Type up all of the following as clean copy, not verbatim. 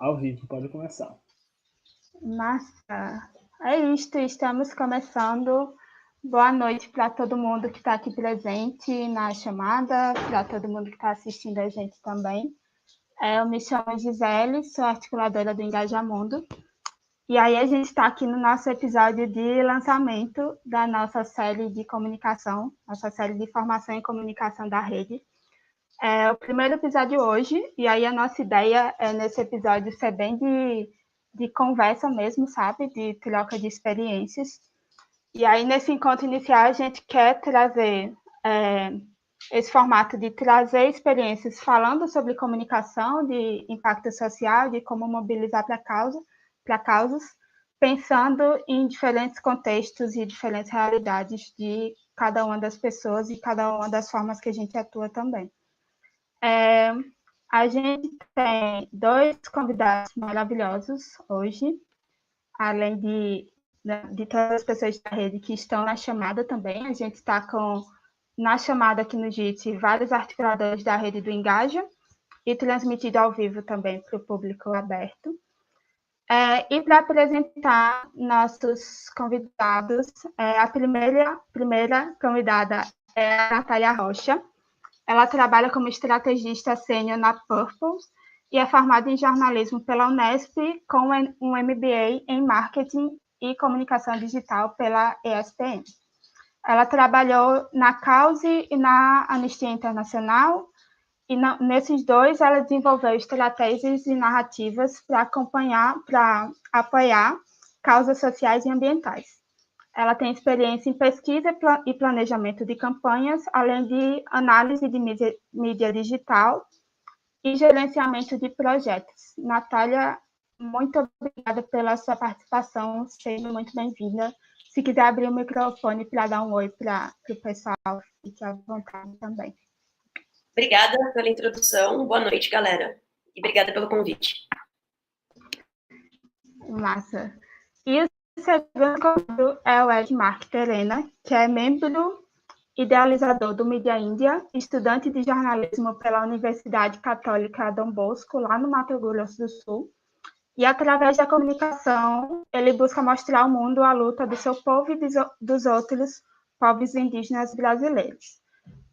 Ao vivo, pode começar. Massa! É isto, estamos começando. Boa noite para todo mundo que está aqui presente na chamada, para todo mundo que está assistindo a gente também. Eu me chamo Gisele, sou articuladora do Engajamundo. E aí a gente está aqui no nosso episódio de lançamento da nossa série de comunicação, nossa série de formação em comunicação da rede. É o primeiro episódio hoje, e aí a nossa ideia é nesse episódio ser bem de conversa mesmo, sabe? De troca de experiências. E aí nesse encontro inicial a gente quer trazer esse formato de trazer experiências falando sobre comunicação, de impacto social, de como mobilizar para causas, pensando em diferentes contextos e diferentes realidades de cada uma das pessoas e cada uma das formas que a gente atua também. A gente tem dois convidados maravilhosos hoje, além de todas as pessoas da rede que estão na chamada também. A gente está na chamada aqui no JIT, vários articuladores da rede do Engaja e transmitido ao vivo também para o público aberto. E para apresentar nossos convidados, a primeira convidada é a Natália Rocha. Ela trabalha como estrategista sênior na Purpose e é formada em jornalismo pela Unesp com um MBA em marketing e comunicação digital pela ESPM. Ela trabalhou na Cause e na Anistia Internacional, e nesses dois ela desenvolveu estratégias e narrativas para apoiar causas sociais e ambientais. Ela tem experiência em pesquisa e planejamento de campanhas, além de análise de mídia digital e gerenciamento de projetos. Natália, muito obrigada pela sua participação, seja muito bem-vinda. Se quiser abrir o microfone para dar um oi para o pessoal, fique à vontade também. Obrigada pela introdução. Boa noite, galera. E obrigada pelo convite. Massa. E o segundo convidado é o Edmark Terena, que é membro idealizador do Mídia Índia, estudante de jornalismo pela Universidade Católica Dom Bosco, lá no Mato Grosso do Sul. E, através da comunicação, ele busca mostrar ao mundo a luta do seu povo e dos outros povos indígenas brasileiros.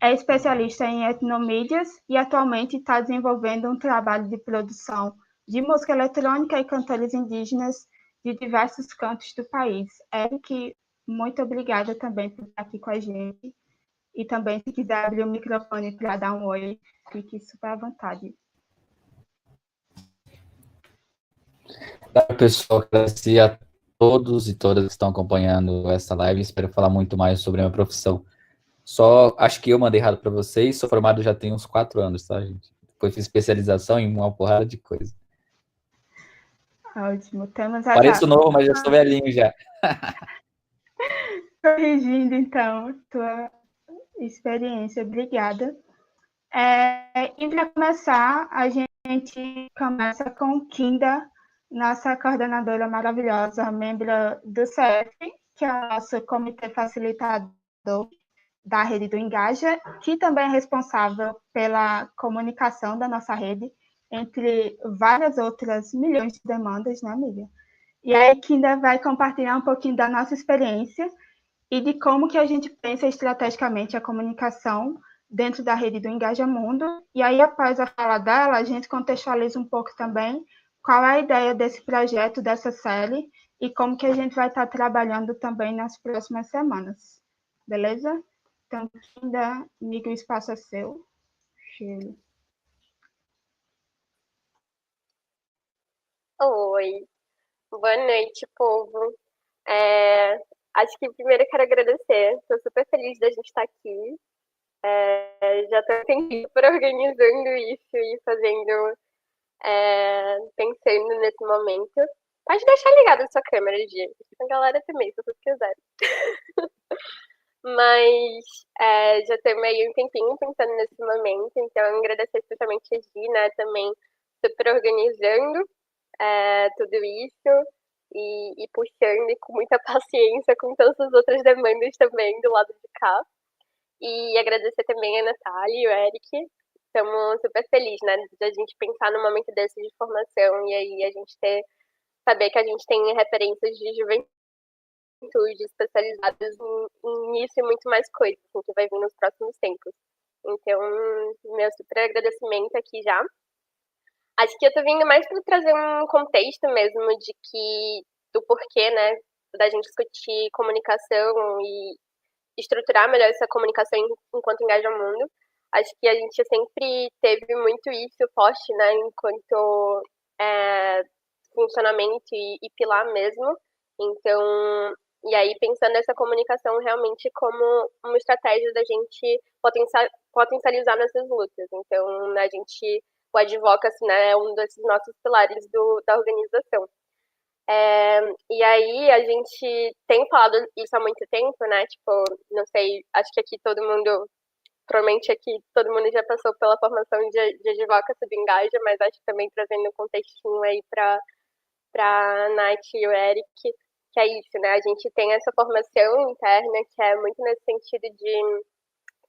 É especialista em etnomídias e atualmente está desenvolvendo um trabalho de produção de música eletrônica e cantores indígenas de diversos cantos do país. Eric, muito obrigada também por estar aqui com a gente. E também, se quiser abrir o microfone para dar um oi, fique super à vontade. Olá, pessoal, agradecer a todos e todas que estão acompanhando essa live. Espero falar muito mais sobre a minha profissão. Só acho que eu mandei errado para vocês. Sou formado já tem uns 4 anos, tá, gente? Depois fiz especialização em uma porrada de coisa. Ótimo. Temos Pareço novo, mas já sou velhinho já. Corrigindo, então, tua experiência. Obrigada. E para começar, a gente começa com Kinda, nossa coordenadora maravilhosa, membro do CF, que é o nosso comitê facilitador da rede do Engaja, que também é responsável pela comunicação da nossa rede, entre várias outras milhões de demandas, né, amiga? E aí, Kinda vai compartilhar um pouquinho da nossa experiência e de como que a gente pensa estrategicamente a comunicação dentro da rede do Engajamundo. E aí, após a fala dela, a gente contextualiza um pouco também qual é a ideia desse projeto, dessa série, e como que a gente vai estar trabalhando também nas próximas semanas. Beleza? Então, Kinda, amigo, o espaço é seu. Cheiro. Oi, boa noite, povo. Acho que primeiro eu quero agradecer, estou super feliz da gente estar aqui. Já estou tentando por organizando isso e fazendo, pensando nesse momento. Pode deixar ligada a sua câmera, Gi, a galera também, se vocês quiserem. Mas já estou meio um tempinho pensando nesse momento, então agradecer especialmente a Gi, né, também super organizando tudo isso. E puxando com muita paciência com todas as outras demandas também do lado de cá. E agradecer também a Natália e o Eric estamos super felizes, né, de a gente pensar num momento desse de formação e aí a gente saber que a gente tem referências de juventude especializadas nisso e muito mais coisas, assim, que vai vir nos próximos tempos. Então, meu super agradecimento aqui já. Acho que eu tô vindo mais para trazer um contexto mesmo do porquê, né, da gente discutir comunicação e estruturar melhor essa comunicação enquanto engaja o mundo. Acho que a gente sempre teve muito isso forte, né, enquanto funcionamento e pilar mesmo. Então, e aí pensando nessa comunicação realmente como uma estratégia da gente potencializar nossas lutas. Então, a gente, o advocacy, né, é um desses nossos pilares da organização. E aí a gente tem falado isso há muito tempo, né? Tipo, não sei, acho que aqui provavelmente aqui todo mundo já passou pela formação de advocacy do Engaja, mas acho que também trazendo um contextinho aí para a Nath e o Eric, que é isso, né? A gente tem essa formação interna que é muito nesse sentido de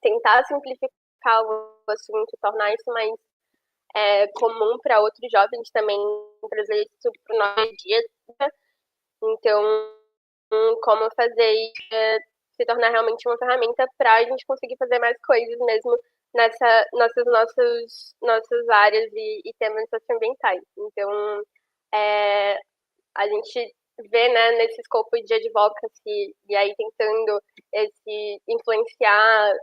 tentar simplificar o assunto, tornar isso mais comum para outros jovens também, trazer isso para o nosso dia. Então, como fazer isso se tornar realmente uma ferramenta para a gente conseguir fazer mais coisas mesmo nossas áreas e temas socioambientais. Então, a gente vê, né, nesse escopo de advocacy e aí tentando influenciar,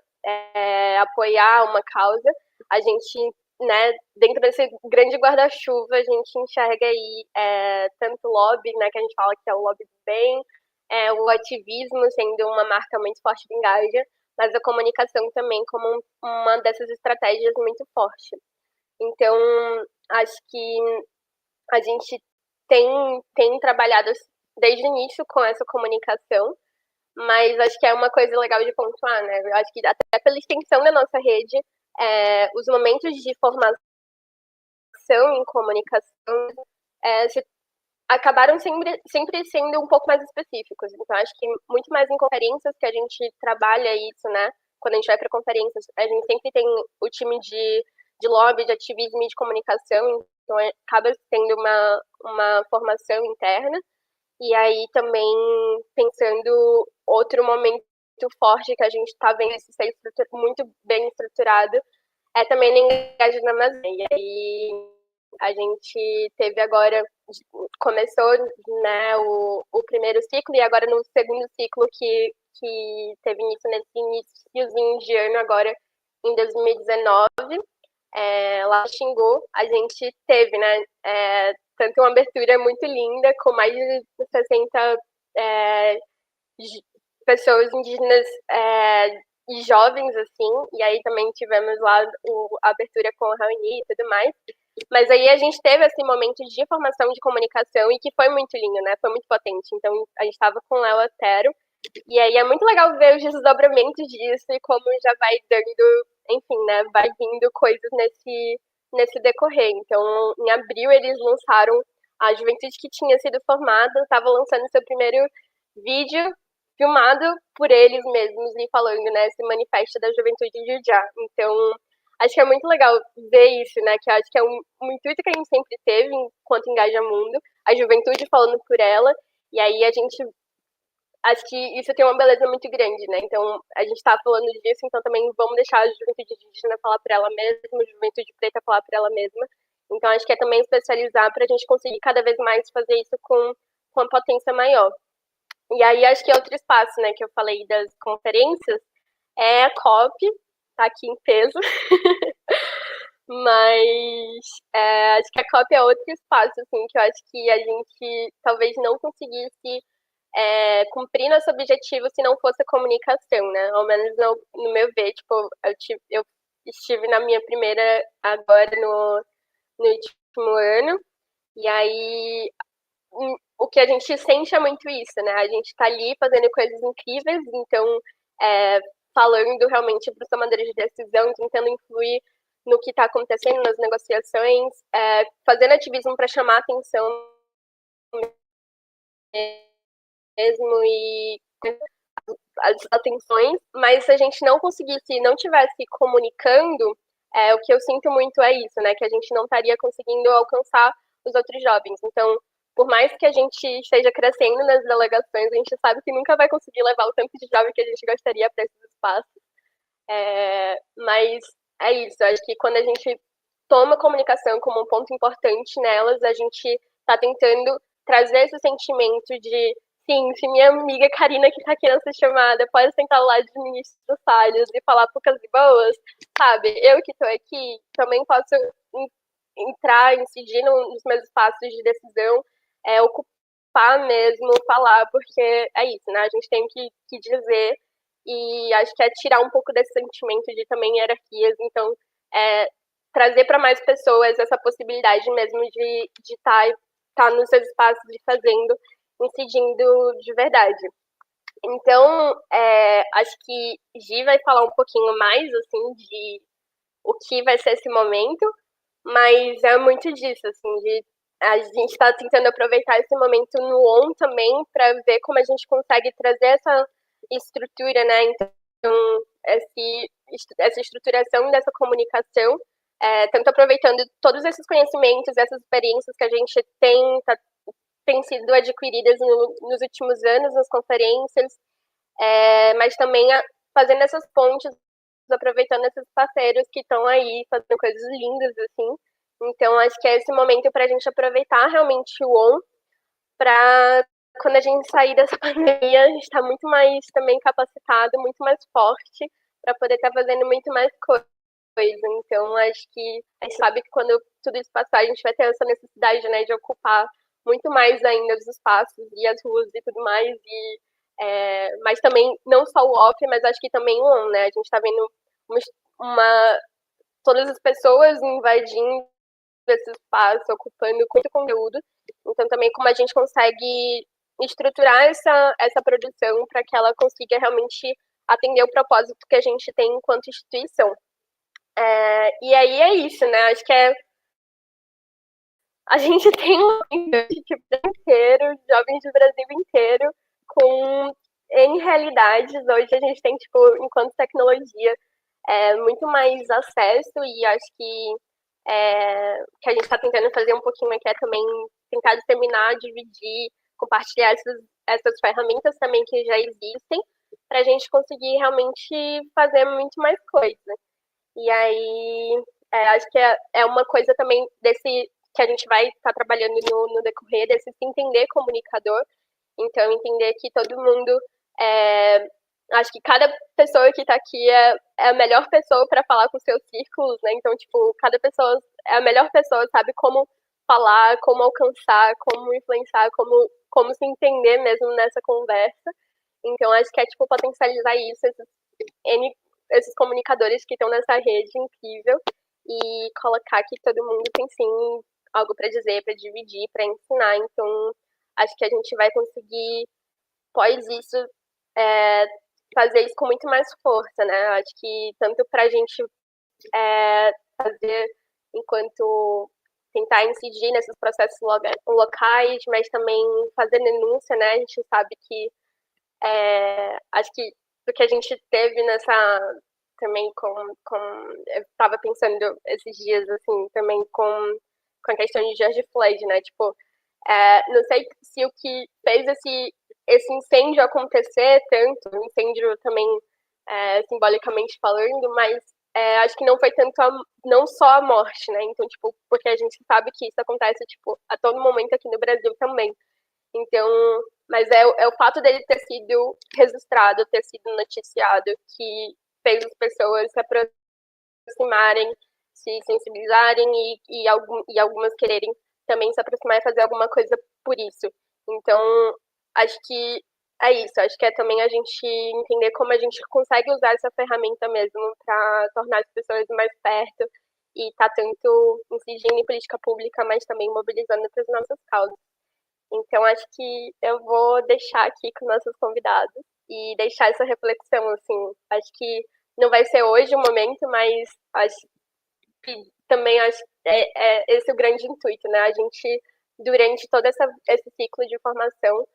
apoiar uma causa, a gente, né, dentro desse grande guarda-chuva, a gente enxerga aí tanto o lobby, né, que a gente fala que é o lobby do bem, o ativismo sendo uma marca muito forte do Engaja, mas a comunicação também como uma dessas estratégias muito forte. Então, acho que a gente tem trabalhado desde o início com essa comunicação, mas acho que é uma coisa legal de pontuar, né? Eu acho que até pela extensão da nossa rede, os momentos de formação em comunicação acabaram sempre sendo um pouco mais específicos. Então, acho que muito mais em conferências que a gente trabalha isso, né? Quando a gente vai para conferências, a gente sempre tem o time de lobby, de ativismo e de comunicação, então acaba sendo uma formação interna. E aí também pensando outro momento forte que a gente está vendo isso ser muito bem estruturado é também no Engaja na Amazônia. E aí a gente teve agora, começou, né, o primeiro ciclo e agora no segundo ciclo que teve início nesse iníciozinho de ano agora em 2019, lá em Xingu, a gente teve, né, tanto uma abertura muito linda, com mais de 60 pessoas indígenas e jovens, assim, e aí também tivemos lá a abertura com a Raoni e tudo mais. Mas aí a gente teve esse momento de formação de comunicação e que foi muito lindo, né? Foi muito potente. Então a gente estava com o Léo Otero, e aí é muito legal ver os desdobramentos disso e como já vai dando, enfim, né? Vai vindo coisas nesse decorrer. Então, em abril, eles lançaram a juventude que tinha sido formada, estava lançando seu primeiro vídeo filmado por eles mesmos e falando, né, esse manifesto da juventude de Ujá. Então, acho que é muito legal ver isso, né, que eu acho que é um intuito que a gente sempre teve enquanto Engaja Mundo, a juventude falando por ela, e aí a gente acho que isso tem uma beleza muito grande, né? Então, a gente tá falando disso, então também vamos deixar a juventude indígena falar por ela mesma, a juventude preta falar por ela mesma. Então, acho que é também especializar para a gente conseguir cada vez mais fazer isso com uma potência maior. E aí, acho que outro espaço, né, que eu falei das conferências, é a COP, tá aqui em peso. Mas acho que a COP é outro espaço, assim, que eu acho que a gente talvez não conseguisse cumprir nosso objetivo se não fosse a comunicação, né? Ao menos no meu ver, tipo, eu estive na minha primeira agora no último ano, e aí o que a gente sente é muito isso, né? A gente tá ali fazendo coisas incríveis, então falando realmente para os tomadores de decisão, tentando influir no que está acontecendo nas negociações, fazendo ativismo para chamar atenção mesmo e as atenções, mas se a gente não conseguisse, não tivesse comunicando, o que eu sinto muito é isso, né? Que a gente não estaria conseguindo alcançar os outros jovens. Então, por mais que a gente esteja crescendo nas delegações, a gente sabe que nunca vai conseguir levar o tanto de jovem que a gente gostaria para esses espaços. Mas é isso, acho que quando a gente toma a comunicação como um ponto importante nelas, a gente está tentando trazer esse sentimento de sim, se minha amiga Karina, que está aqui nessa chamada, pode sentar lá de ministro Salles e falar poucas e boas, sabe? Eu que estou aqui também posso entrar, incidir nos meus espaços de decisão, ocupar mesmo, falar, porque é isso, né? A gente tem que dizer, e acho que é tirar um pouco desse sentimento de também hierarquias, então trazer para mais pessoas essa possibilidade mesmo de estar nos seus espaços de fazendo, incidindo de verdade. Então, acho que Gi vai falar um pouquinho mais, assim, de o que vai ser esse momento, mas é muito disso, assim, a gente está tentando aproveitar esse momento no ON também para ver como a gente consegue trazer essa estrutura, né? Então, essa estruturação dessa comunicação, tanto aproveitando todos esses conhecimentos, essas experiências que a gente tem sido adquiridas nos últimos anos, nas conferências, mas também fazendo essas pontes, aproveitando esses parceiros que estão aí fazendo coisas lindas, assim. Então, acho que é esse momento para a gente aproveitar realmente o ON, para quando a gente sair dessa pandemia, a gente está muito mais também capacitado, muito mais forte, para poder estar fazendo muito mais coisa. Então, acho que a gente sabe que quando tudo isso passar, a gente vai ter essa necessidade, né, de ocupar muito mais ainda os espaços e as ruas e tudo mais, mas também, não só o off, mas acho que também o on, né, a gente está vendo todas as pessoas invadindo esse espaço, ocupando muito conteúdo, então também como a gente consegue estruturar essa produção para que ela consiga realmente atender o propósito que a gente tem enquanto instituição. E aí é isso, né? Acho que a gente tem um tipo inteiro, jovens do Brasil inteiro, com N realidades. Hoje a gente tem, tipo, enquanto tecnologia, muito mais acesso, e acho que a gente está tentando fazer um pouquinho aqui também tentar disseminar, dividir, compartilhar essas ferramentas também que já existem, para a gente conseguir realmente fazer muito mais coisa. E aí, acho que é uma coisa também que a gente vai estar trabalhando no decorrer desse se entender comunicador. Então, entender que todo mundo, acho que cada pessoa que está aqui é a melhor pessoa para falar com seus círculos, né? Então, tipo, cada pessoa é a melhor pessoa, sabe como falar, como alcançar, como influenciar, como se entender mesmo nessa conversa. Então, acho que é, tipo, potencializar isso, esses comunicadores que estão nessa rede incrível, e colocar que todo mundo tem, sim, algo para dizer, para dividir, para ensinar. Então, acho que a gente vai conseguir, após isso, fazer isso com muito mais força, né? Acho que tanto para a gente fazer enquanto tentar incidir nesses processos locais, mas também fazer denúncia, né? A gente sabe que acho que do que a gente teve também eu estava pensando esses dias, assim, também com a questão de George Floyd, né? Tipo, não sei se o que fez esse incêndio acontecer tanto, incêndio também simbolicamente falando, mas acho que não foi tanto não só a morte, né? Então, tipo, porque a gente sabe que isso acontece, tipo, a todo momento aqui no Brasil também. Então, mas é o fato dele ter sido registrado, ter sido noticiado, que fez as pessoas se aproximarem, se sensibilizarem e algumas quererem também se aproximar e fazer alguma coisa por isso. Então, acho que é isso. Acho que é também a gente entender como a gente consegue usar essa ferramenta mesmo para tornar as pessoas mais perto e tá tanto incidindo em política pública, mas também mobilizando para as nossas causas. Então, acho que eu vou deixar aqui com nossos convidados e deixar essa reflexão, assim. Acho que não vai ser hoje o momento, mas acho que também esse é o grande intuito, né? A gente, durante todo esse ciclo de formação,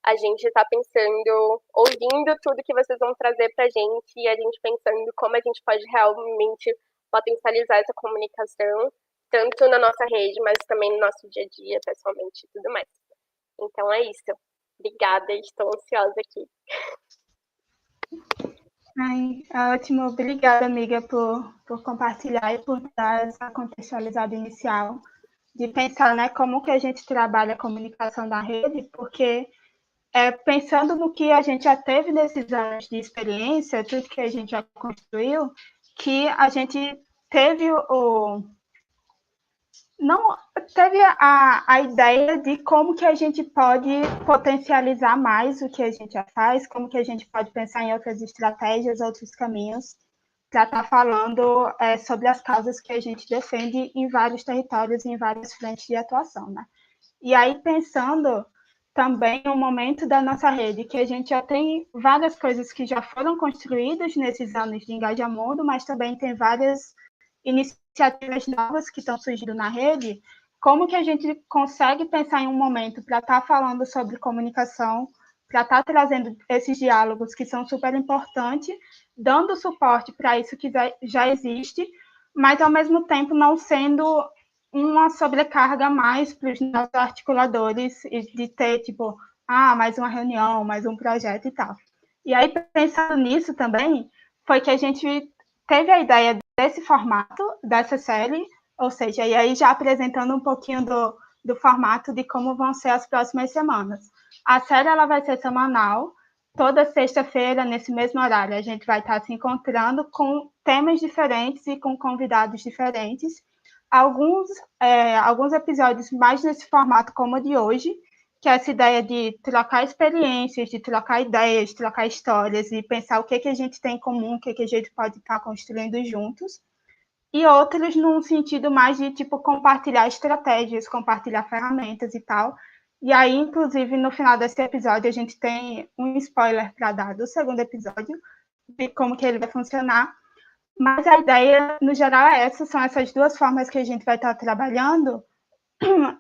a gente está pensando, ouvindo tudo que vocês vão trazer para a gente, e a gente pensando como a gente pode realmente potencializar essa comunicação, tanto na nossa rede, mas também no nosso dia a dia, pessoalmente e tudo mais. Então é isso. Obrigada, estou ansiosa aqui. Ótimo, obrigada, amiga, por compartilhar e por dar essa contextualizada inicial, de pensar, né, como que a gente trabalha a comunicação na rede, porque pensando no que a gente já teve nesses anos de experiência, tudo que a gente já construiu, que a gente teve não teve a ideia de como que a gente pode potencializar mais o que a gente já faz, como que a gente pode pensar em outras estratégias, outros caminhos, para estar falando sobre as causas que a gente defende em vários territórios, em várias frentes de atuação, né? E aí, pensando também no momento da nossa rede, que a gente já tem várias coisas que já foram construídas nesses anos de engajamento, mas também tem várias iniciativas novas que estão surgindo na rede, como que a gente consegue pensar em um momento para estar falando sobre comunicação, para estar trazendo esses diálogos que são super importantes, dando suporte para isso que já existe, mas ao mesmo tempo não sendo uma sobrecarga a mais para os nossos articuladores de ter, tipo, mais uma reunião, mais um projeto e tal. E aí, pensando nisso também, foi que a gente teve a ideia desse formato, dessa série, ou seja, e aí já apresentando um pouquinho do formato de como vão ser as próximas semanas. A série ela vai ser semanal, toda sexta-feira, nesse mesmo horário, a gente vai estar se encontrando com temas diferentes e com convidados diferentes. Alguns episódios mais nesse formato como o de hoje, que é essa ideia de trocar experiências, de trocar ideias, trocar histórias e pensar o que a gente tem em comum, o que a gente pode estar construindo juntos. E outros num sentido mais de, tipo, compartilhar estratégias, compartilhar ferramentas e tal. E aí, inclusive, no final desse episódio, a gente tem um spoiler para dar do segundo episódio, de como que ele vai funcionar. Mas a ideia, no geral, é essa, são essas duas formas que a gente vai estar trabalhando,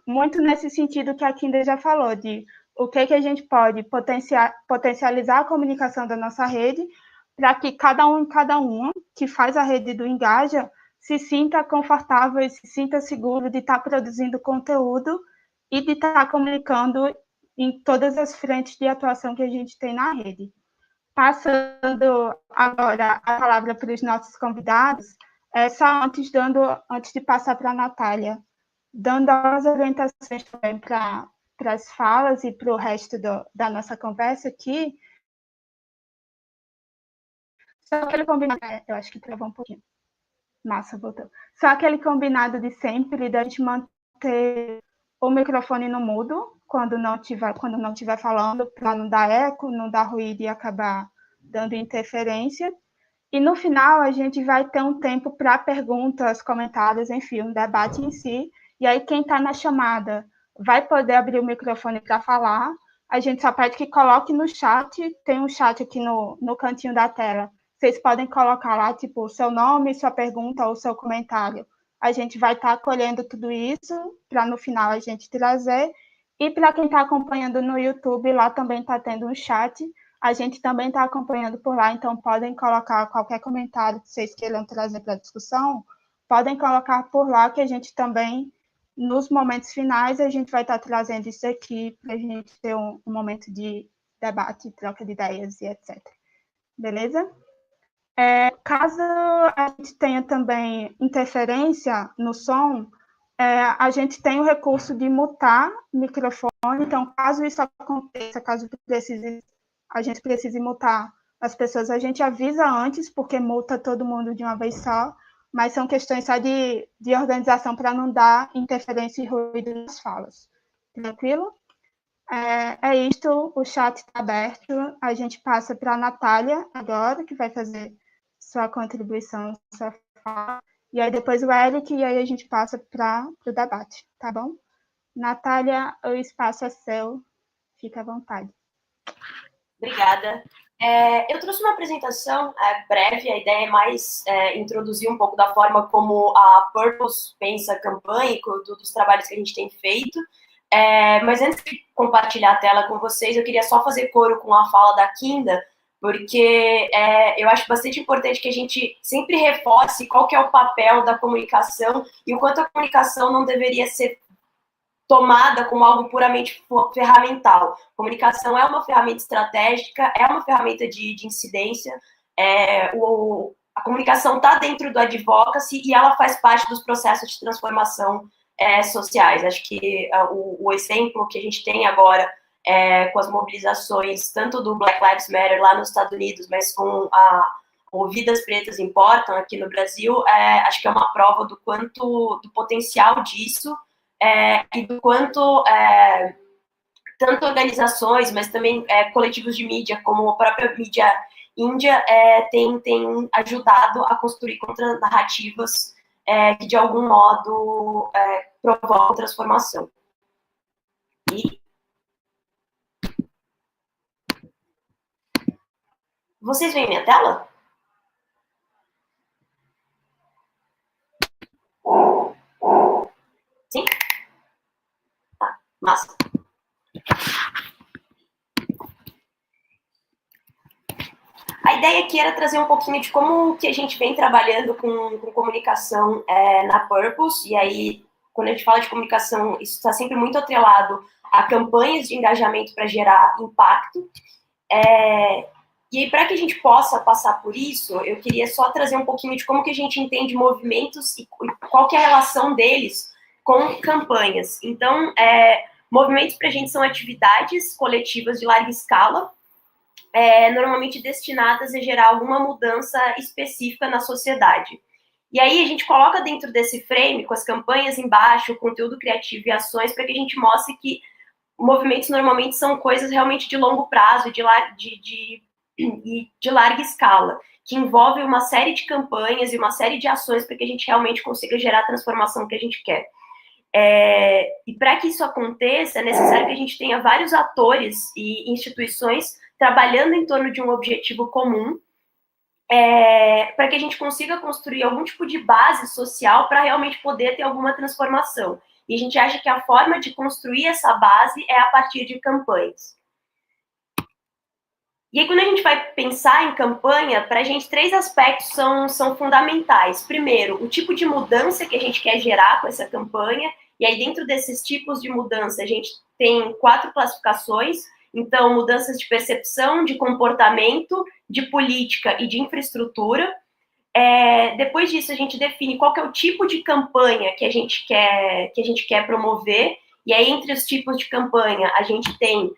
muito nesse sentido que a Kinder já falou, de o que a gente pode potencializar a comunicação da nossa rede, para que cada um e cada uma que faz a rede do Engaja se sinta confortável e se sinta seguro de estar produzindo conteúdo e de estar comunicando em todas as frentes de atuação que a gente tem na rede. Passando agora a palavra para os nossos convidados, só antes de passar para a Natália, dando as orientações também para as falas e para o resto da nossa conversa aqui. Só aquele combinado, eu acho que travou um pouquinho. Massa, voltou. Só aquele combinado de sempre, da gente manter o microfone no mudo quando não estiver falando, para não dar eco, não dar ruído e acabar dando interferência. E no final a gente vai ter um tempo para perguntas, comentários, enfim, um debate em si. E aí quem está na chamada vai poder abrir o microfone para falar. A gente só pede que coloque no chat, tem um chat aqui no cantinho da tela. Vocês podem colocar lá, tipo, o seu nome, sua pergunta ou seu comentário. A gente vai estar acolhendo tudo isso para no final a gente trazer. E para quem está acompanhando no YouTube, lá também está tendo um chat. A gente também está acompanhando por lá, então podem colocar qualquer comentário que vocês queiram trazer para a discussão, podem colocar por lá, que a gente também, nos momentos finais, a gente vai estar trazendo isso aqui para a gente ter um momento de debate, troca de ideias e etc. Beleza? Caso a gente tenha também interferência no som, a gente tem o recurso de mutar o microfone, então, caso isso aconteça, caso a gente precise multar as pessoas, a gente avisa antes, porque multa todo mundo de uma vez só, mas são questões só de organização para não dar interferência e ruído nas falas. Tranquilo? É isto, o chat está aberto, a gente passa para a Natália agora, que vai fazer sua contribuição, sua fala, e aí depois o Eric, e aí a gente passa para o debate, tá bom? Natália, o espaço é seu, fica à vontade. Obrigada. Eu trouxe uma apresentação breve, a ideia é mais introduzir um pouco da forma como a Purpose pensa a campanha e dos trabalhos que a gente tem feito. Mas antes de compartilhar a tela com vocês, eu queria só fazer coro com a fala da Kinda, porque eu acho bastante importante que a gente sempre reforce qual que é o papel da comunicação e o quanto a comunicação não deveria ser tomada como algo puramente ferramental. Comunicação é uma ferramenta estratégica, é uma ferramenta de incidência, a comunicação está dentro do advocacy e ela faz parte dos processos de transformação sociais. Acho que o exemplo que a gente tem agora com as mobilizações, tanto do Black Lives Matter lá nos Estados Unidos, mas com o Vidas Pretas Importam aqui no Brasil, acho que é uma prova do potencial disso, e do quanto tanto organizações, mas também coletivos de mídia, como a própria mídia índia, tem ajudado a construir contranarrativas que, de algum modo, provocam transformação. E vocês veem minha tela? Sim? Tá, massa. A ideia aqui era trazer um pouquinho de como que a gente vem trabalhando com comunicação na Purpose, e aí, quando a gente fala de comunicação, isso está sempre muito atrelado a campanhas de engajamento para gerar impacto. E aí, para que a gente possa passar por isso, eu queria só trazer um pouquinho de como que a gente entende movimentos e qual que é a relação deles com campanhas. Então, movimentos para a gente são atividades coletivas de larga escala, normalmente destinadas a gerar alguma mudança específica na sociedade. E aí a gente coloca dentro desse frame, com as campanhas embaixo, conteúdo criativo e ações, para que a gente mostre que movimentos normalmente são coisas realmente de longo prazo e de larga escala, que envolvem uma série de campanhas e uma série de ações para que a gente realmente consiga gerar a transformação que a gente quer. E para que isso aconteça, é necessário que a gente tenha vários atores e instituições trabalhando em torno de um objetivo comum, para que a gente consiga construir algum tipo de base social para realmente poder ter alguma transformação. E a gente acha que a forma de construir essa base é a partir de campanhas. E aí, quando a gente vai pensar em campanha, para a gente, 3 aspectos são fundamentais. Primeiro, o tipo de mudança que a gente quer gerar com essa campanha, e aí dentro desses tipos de mudança, a gente tem 4 classificações. Então, mudanças de percepção, de comportamento, de política e de infraestrutura. Depois disso, a gente define qual que é o tipo de campanha que a gente quer promover. E aí, entre os tipos de campanha, a gente tem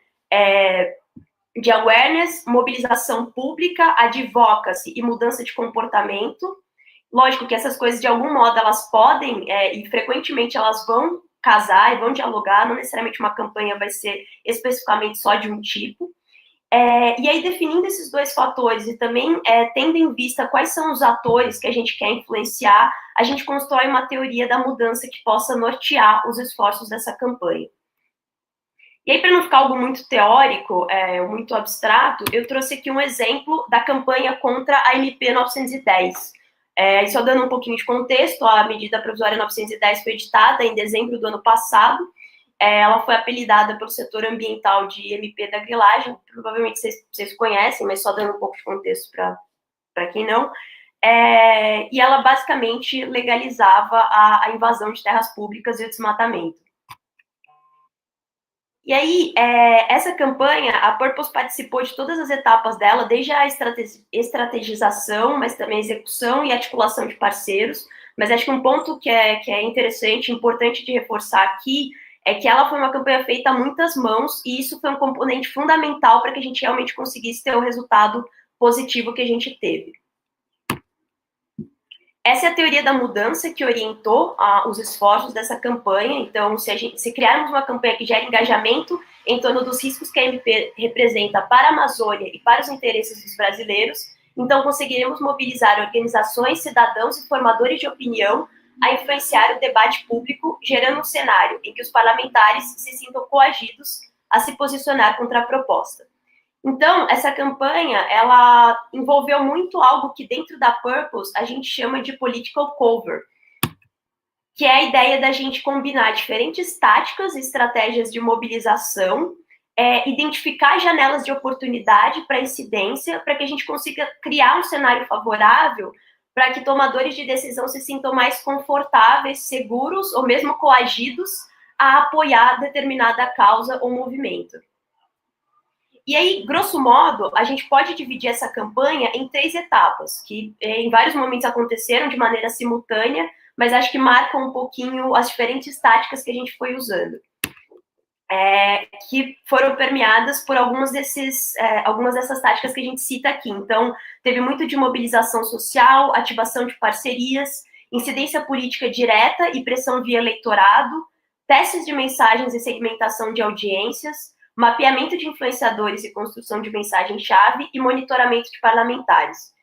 de awareness, mobilização pública, advocacy e mudança de comportamento. Lógico que essas coisas, de algum modo, elas podem, e frequentemente elas vão casar e vão dialogar, não necessariamente uma campanha vai ser especificamente só de um tipo. E aí, definindo esses 2 fatores e também tendo em vista quais são os atores que a gente quer influenciar, a gente constrói uma teoria da mudança que possa nortear os esforços dessa campanha. E aí, para não ficar algo muito teórico, muito abstrato, eu trouxe aqui um exemplo da campanha contra a MP 910. Só dando um pouquinho de contexto, a medida provisória 910 foi editada em dezembro do ano passado. Ela foi apelidada pelo setor ambiental de MP da grilagem, provavelmente vocês conhecem, mas só dando um pouco de contexto para quem não. E ela basicamente legalizava a invasão de terras públicas e o desmatamento. E aí, essa campanha, a Purpose participou de todas as etapas dela, desde a estrategização, mas também a execução e articulação de parceiros. Mas acho que um ponto que é interessante, importante de reforçar aqui, é que ela foi uma campanha feita a muitas mãos, e isso foi um componente fundamental para que a gente realmente conseguisse ter o resultado positivo que a gente teve. Essa é a teoria da mudança que orientou os esforços dessa campanha. Então, se criarmos uma campanha que gera engajamento em torno dos riscos que a MP representa para a Amazônia e para os interesses dos brasileiros, então conseguiremos mobilizar organizações, cidadãos e formadores de opinião a influenciar o debate público, gerando um cenário em que os parlamentares se sintam coagidos a se posicionar contra a proposta. Então, essa campanha, ela envolveu muito algo que dentro da Purpose a gente chama de political cover, que é a ideia da gente combinar diferentes táticas e estratégias de mobilização identificar janelas de oportunidade para incidência, para que a gente consiga criar um cenário favorável para que tomadores de decisão se sintam mais confortáveis, seguros ou mesmo coagidos a apoiar determinada causa ou movimento. E aí, grosso modo, a gente pode dividir essa campanha em 3 etapas, que em vários momentos aconteceram de maneira simultânea, mas acho que marcam um pouquinho as diferentes táticas que a gente foi usando. Que foram permeadas por algumas dessas táticas que a gente cita aqui. Então, teve muito de mobilização social, ativação de parcerias, incidência política direta e pressão via eleitorado, testes de mensagens e segmentação de audiências, mapeamento de influenciadores e construção de mensagem-chave e monitoramento de parlamentares.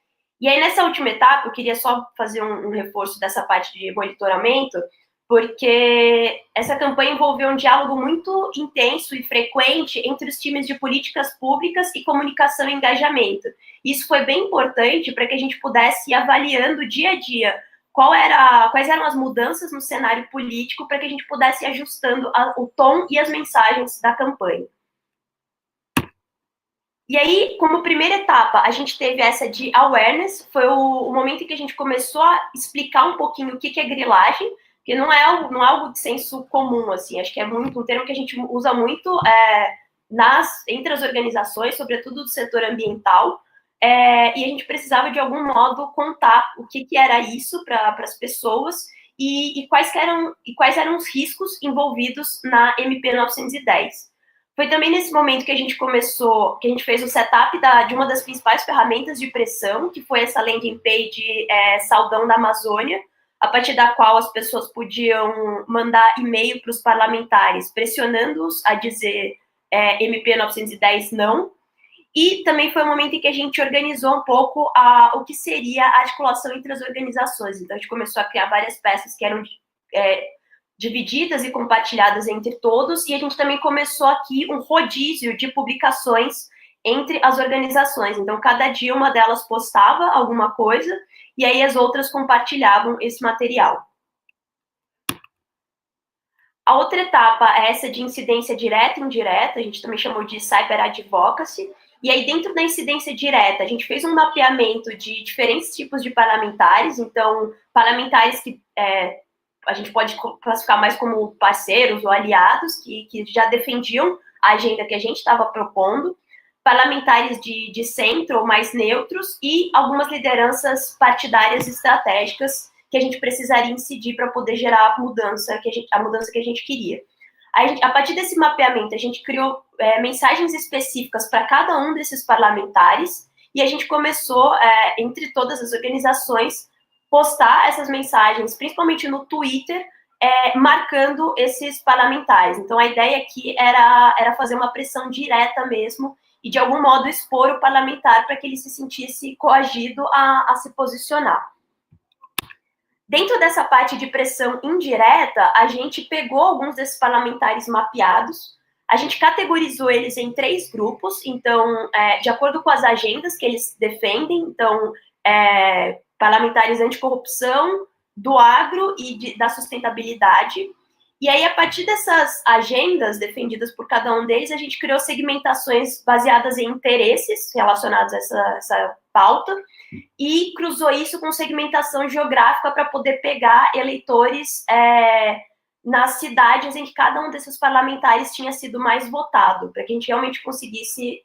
E aí, nessa última etapa, eu queria só fazer um reforço dessa parte de monitoramento, porque essa campanha envolveu um diálogo muito intenso e frequente entre os times de políticas públicas e comunicação e engajamento. Isso foi bem importante para que a gente pudesse ir avaliando dia a dia quais eram as mudanças no cenário político para que a gente pudesse ir ajustando o tom e as mensagens da campanha. E aí, como primeira etapa, a gente teve essa de awareness, foi o momento em que a gente começou a explicar um pouquinho o que é grilagem, porque não é algo de senso comum, assim, acho que é um termo que a gente usa muito entre as organizações, sobretudo do setor ambiental, e a gente precisava, de algum modo, contar o que era isso para as pessoas e quais eram os riscos envolvidos na MP 910. Foi também nesse momento que a gente fez o setup de uma das principais ferramentas de pressão, que foi essa landing page Saudão da Amazônia, a partir da qual as pessoas podiam mandar e-mail para os parlamentares, pressionando-os a dizer MP 910 não. E também foi um momento em que a gente organizou um pouco o que seria a articulação entre as organizações. Então, a gente começou a criar várias peças que eram divididas e compartilhadas entre todos, e a gente também começou aqui um rodízio de publicações entre as organizações. Então, cada dia uma delas postava alguma coisa, e aí as outras compartilhavam esse material. A outra etapa é essa de incidência direta e indireta, a gente também chamou de cyber advocacy, e aí dentro da incidência direta, a gente fez um mapeamento de diferentes tipos de parlamentares, então, parlamentares que a gente pode classificar mais como parceiros ou aliados, que já defendiam a agenda que a gente estava propondo, parlamentares de centro ou mais neutros e algumas lideranças partidárias estratégicas que a gente precisaria incidir para poder gerar a mudança que a gente queria. A partir desse mapeamento, a gente criou mensagens específicas para cada um desses parlamentares e a gente começou, entre todas as organizações, postar essas mensagens, principalmente no Twitter, marcando esses parlamentares. Então, a ideia aqui era fazer uma pressão direta mesmo e, de algum modo, expor o parlamentar para que ele se sentisse coagido a se posicionar. Dentro dessa parte de pressão indireta, a gente pegou alguns desses parlamentares mapeados, a gente categorizou eles em 3 grupos, então, de acordo com as agendas que eles defendem, então, parlamentares anticorrupção, do agro e da sustentabilidade. E aí, a partir dessas agendas defendidas por cada um deles, a gente criou segmentações baseadas em interesses relacionados a essa pauta e cruzou isso com segmentação geográfica para poder pegar eleitores nas cidades em que cada um desses parlamentares tinha sido mais votado, para que a gente realmente conseguisse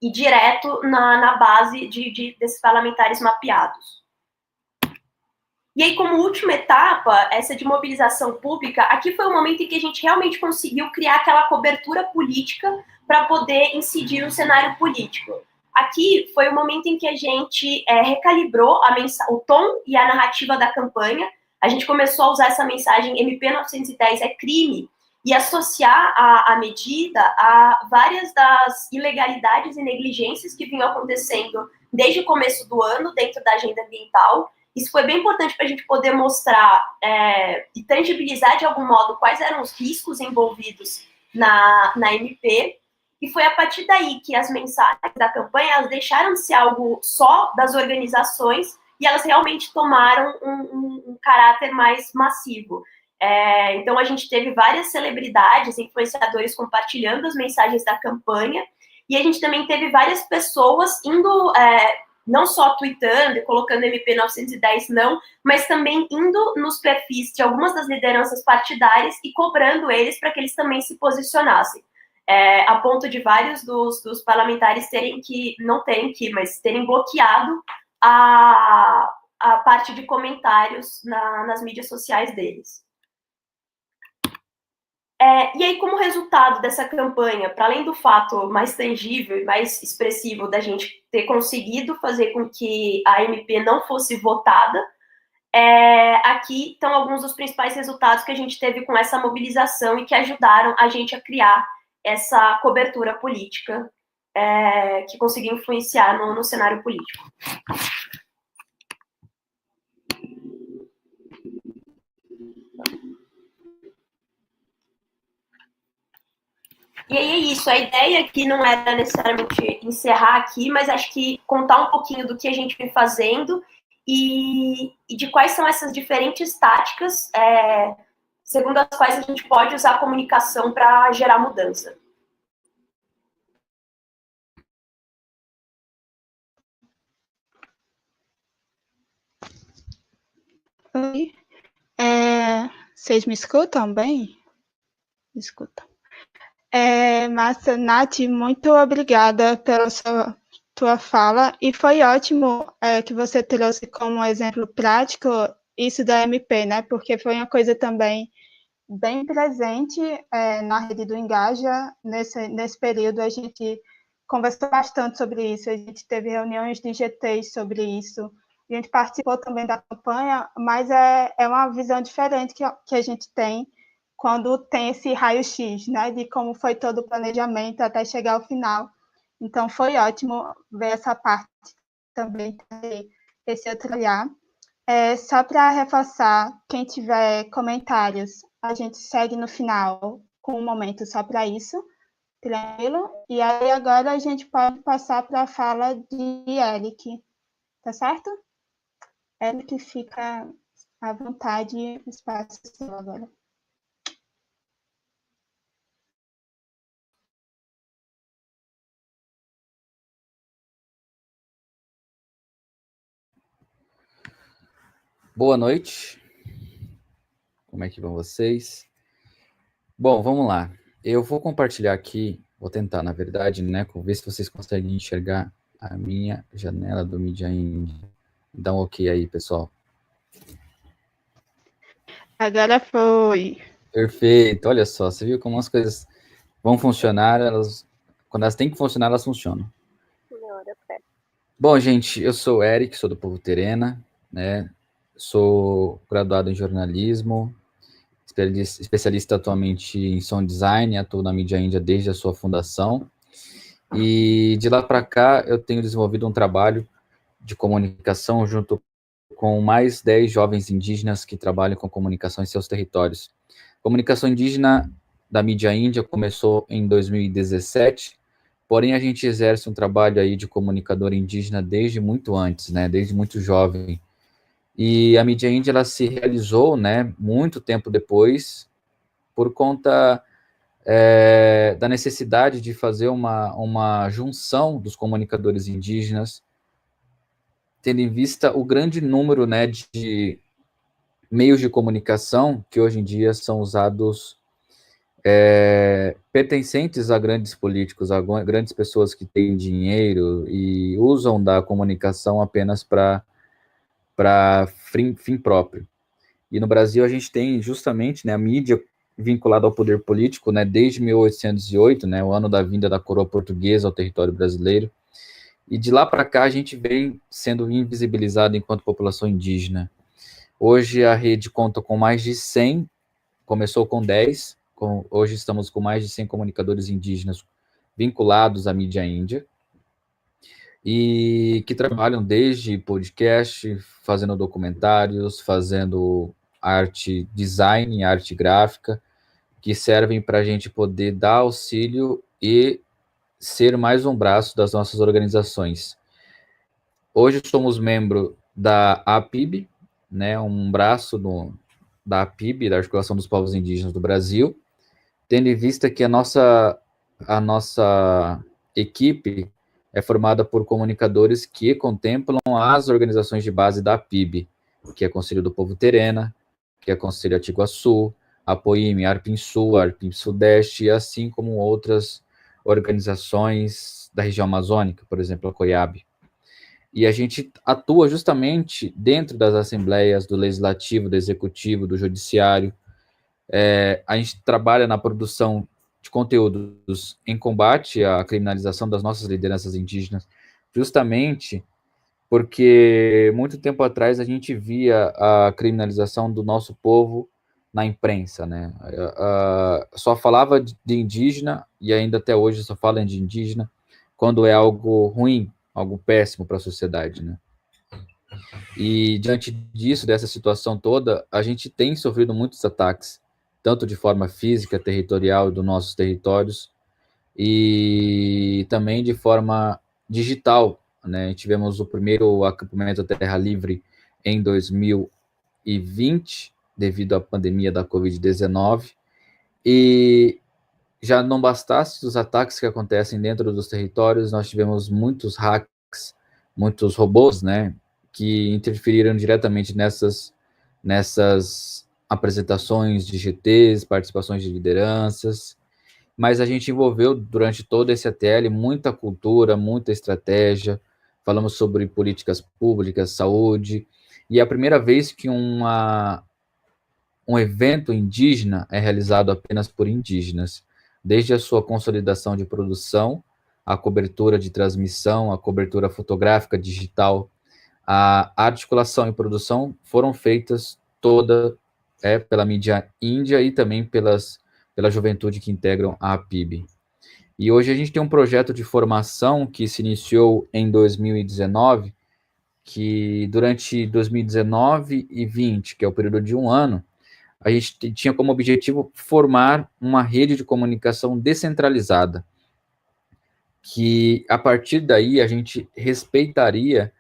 ir direto na base desses parlamentares mapeados. E aí, como última etapa, essa de mobilização pública, aqui foi o momento em que a gente realmente conseguiu criar aquela cobertura política para poder incidir no cenário político. Aqui foi o momento em que a gente recalibrou o tom e a narrativa da campanha. A gente começou a usar essa mensagem MP 910 é crime e associar a medida a várias das ilegalidades e negligências que vinham acontecendo desde o começo do ano dentro da agenda ambiental. Isso foi bem importante para a gente poder mostrar e tangibilizar, de algum modo, quais eram os riscos envolvidos na MP. E foi a partir daí que as mensagens da campanha elas deixaram de ser algo só das organizações e elas realmente tomaram um caráter mais massivo. Então, a gente teve várias celebridades, influenciadores compartilhando as mensagens da campanha, e a gente também teve várias pessoas indo, não só tweetando e colocando MP 910 não, mas também indo nos perfis de algumas das lideranças partidárias e cobrando eles para que eles também se posicionassem. A ponto de vários dos parlamentares terem bloqueado a parte de comentários nas mídias sociais deles. E aí, como resultado dessa campanha, para além do fato mais tangível e mais expressivo da gente ter conseguido fazer com que a MP não fosse votada, aqui estão alguns dos principais resultados que a gente teve com essa mobilização e que ajudaram a gente a criar essa cobertura política que conseguiu influenciar no cenário político. E aí é isso, a ideia aqui não era necessariamente encerrar aqui, mas acho que contar um pouquinho do que a gente vem fazendo e de quais são essas diferentes táticas segundo as quais a gente pode usar a comunicação para gerar mudança. Oi. Vocês me escutam bem? Me escutam. Massa, Nath, muito obrigada pela tua fala, e foi ótimo que você trouxe como exemplo prático isso da MP, né? Porque foi uma coisa também bem presente na rede do Engaja. Nesse período a gente conversou bastante sobre isso, a gente teve reuniões de GTs sobre isso, a gente participou também da campanha, mas é uma visão diferente que a gente tem quando tem esse raio-x, né, de como foi todo o planejamento até chegar ao final. Então, foi ótimo ver essa parte também, esse outro olhar. Só para reforçar, quem tiver comentários, a gente segue no final com um momento só para isso, tranquilo? E aí agora a gente pode passar para a fala de Eric, tá certo? Eric, fica à vontade, o espaço é seu agora. Boa noite. Como é que vão vocês? Bom, vamos lá. Eu vou compartilhar aqui, vou tentar, na verdade, né, ver se vocês conseguem enxergar a minha janela do MediaInd. Dá um ok aí, pessoal. Agora foi. Perfeito. Olha só, você viu como as coisas vão funcionar, quando elas têm que funcionar, elas funcionam. Bom, gente, eu sou o Eric, sou do Povo Terena, né? Sou graduado em jornalismo, especialista atualmente em sound design, atuo na MediaInd desde a sua fundação. E de lá para cá eu tenho desenvolvido um trabalho de comunicação junto com mais 10 jovens indígenas que trabalham com comunicação em seus territórios. Comunicação indígena da MediaInd começou em 2017, porém a gente exerce um trabalho aí de comunicador indígena desde muito antes, né, desde muito jovem. E a MediaInd ela se realizou, né, muito tempo depois, por conta da necessidade de fazer uma junção dos comunicadores indígenas, tendo em vista o grande número, né, de meios de comunicação que hoje em dia são usados pertencentes a grandes políticos, a grandes pessoas que têm dinheiro e usam da comunicação apenas para fim próprio. E no Brasil a gente tem justamente, né, a mídia vinculada ao poder político, né, desde 1808, né, o ano da vinda da coroa portuguesa ao território brasileiro. E de lá para cá a gente vem sendo invisibilizado enquanto população indígena. Hoje a rede conta com mais de 100, começou com 10, hoje estamos com mais de 100 comunicadores indígenas vinculados à mídia índia, e que trabalham desde podcast, fazendo documentários, fazendo arte design, arte gráfica, que servem para a gente poder dar auxílio e ser mais um braço das nossas organizações. Hoje somos membro da APIB, né, um braço da APIB, da Articulação dos Povos Indígenas do Brasil, tendo em vista que a nossa equipe é formada por comunicadores que contemplam as organizações de base da APIB, que é Conselho do Povo Terena, que é Conselho Atiguaçu, Apoime, Arpim Sul, Arpim Sudeste, assim como outras organizações da região amazônica, por exemplo, a COIAB. E a gente atua justamente dentro das assembleias do Legislativo, do Executivo, do Judiciário. A gente trabalha na produção de conteúdos em combate à criminalização das nossas lideranças indígenas, justamente porque muito tempo atrás a gente via a criminalização do nosso povo na imprensa, né? Só falava de indígena, e ainda até hoje só fala de indígena, quando é algo ruim, algo péssimo para a sociedade, né? E diante disso, dessa situação toda, a gente tem sofrido muitos ataques, tanto de forma física, territorial, dos nossos territórios, e também de forma digital, né? Tivemos o primeiro acampamento Terra Livre em 2020, devido à pandemia da Covid-19, e já não bastasse os ataques que acontecem dentro dos territórios, nós tivemos muitos hacks, muitos robôs, né, que interferiram diretamente nessas apresentações de GTs, participações de lideranças, mas a gente envolveu durante todo esse ATL muita cultura, muita estratégia, falamos sobre políticas públicas, saúde, e é a primeira vez que um evento indígena é realizado apenas por indígenas, desde a sua consolidação de produção, a cobertura de transmissão, a cobertura fotográfica digital, a articulação e produção foram feitas toda pela mídia índia e também pela juventude que integram a APIB. E hoje a gente tem um projeto de formação que se iniciou em 2019, que durante 2019 e 20, que é o período de um ano, a gente tinha como objetivo formar uma rede de comunicação descentralizada, que a partir daí a gente respeitaria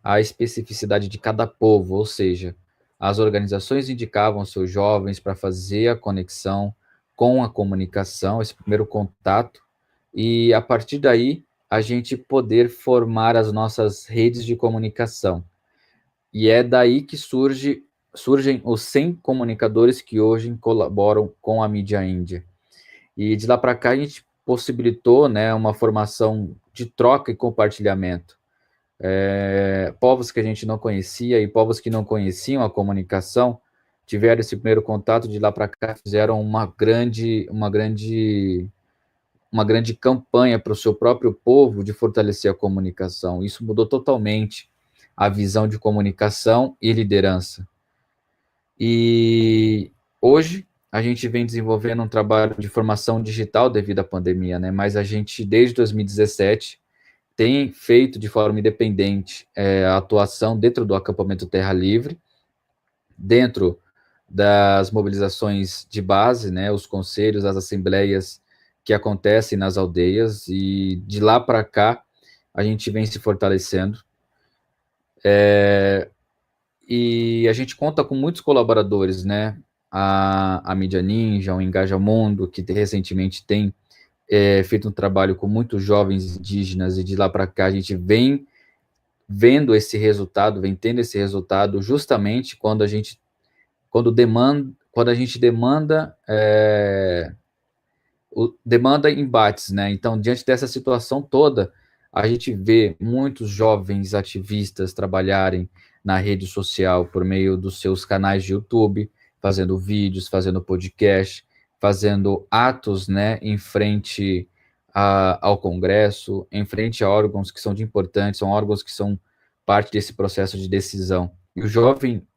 a especificidade de cada povo, ou seja, as organizações indicavam seus jovens para fazer a conexão com a comunicação, esse primeiro contato, e a partir daí a gente poder formar as nossas redes de comunicação. E é daí que surgem os 100 comunicadores que hoje colaboram com a mídia índia. E de lá para cá a gente possibilitou, né, uma formação de troca e compartilhamento. Povos que a gente não conhecia e povos que não conheciam a comunicação tiveram esse primeiro contato, de lá para cá fizeram uma grande campanha para o seu próprio povo de fortalecer a comunicação. Isso mudou totalmente a visão de comunicação e liderança. E hoje a gente vem desenvolvendo um trabalho de formação digital devido à pandemia, né? Mas a gente, desde 2017, tem feito de forma independente a atuação dentro do acampamento Terra Livre, dentro das mobilizações de base, né? Os conselhos, as assembleias que acontecem nas aldeias, e de lá para cá a gente vem se fortalecendo. E a gente conta com muitos colaboradores, né? A Mídia Ninja, o Engaja Mundo, que recentemente tem feito um trabalho com muitos jovens indígenas, e de lá para cá a gente vem vendo esse resultado, vem tendo esse resultado justamente quando a gente demanda embates, né? Então, diante dessa situação toda, a gente vê muitos jovens ativistas trabalharem na rede social por meio dos seus canais de YouTube, fazendo vídeos, fazendo podcast, fazendo atos, né, em frente ao Congresso, em frente a órgãos que são importantes, são órgãos que são parte desse processo de decisão. E o jovem,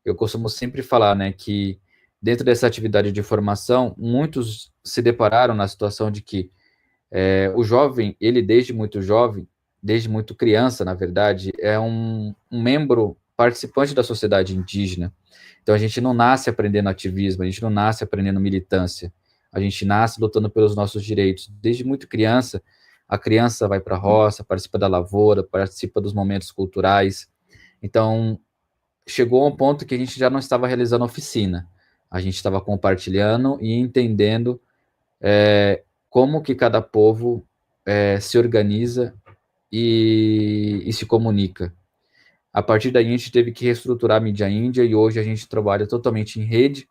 eu costumo sempre falar, né, que dentro dessa atividade de formação, muitos se depararam na situação de que o jovem, ele desde muito jovem, desde muito criança, na verdade, é um membro participante da sociedade indígena. Então, a gente não nasce aprendendo ativismo, a gente não nasce aprendendo militância, a gente nasce lutando pelos nossos direitos. Desde muito criança, a criança vai para a roça, participa da lavoura, participa dos momentos culturais. Então, chegou a um ponto que a gente já não estava realizando oficina. A gente estava compartilhando e entendendo como que cada povo se organiza e se comunica. A partir daí, a gente teve que reestruturar a mídia índia e hoje a gente trabalha totalmente em rede.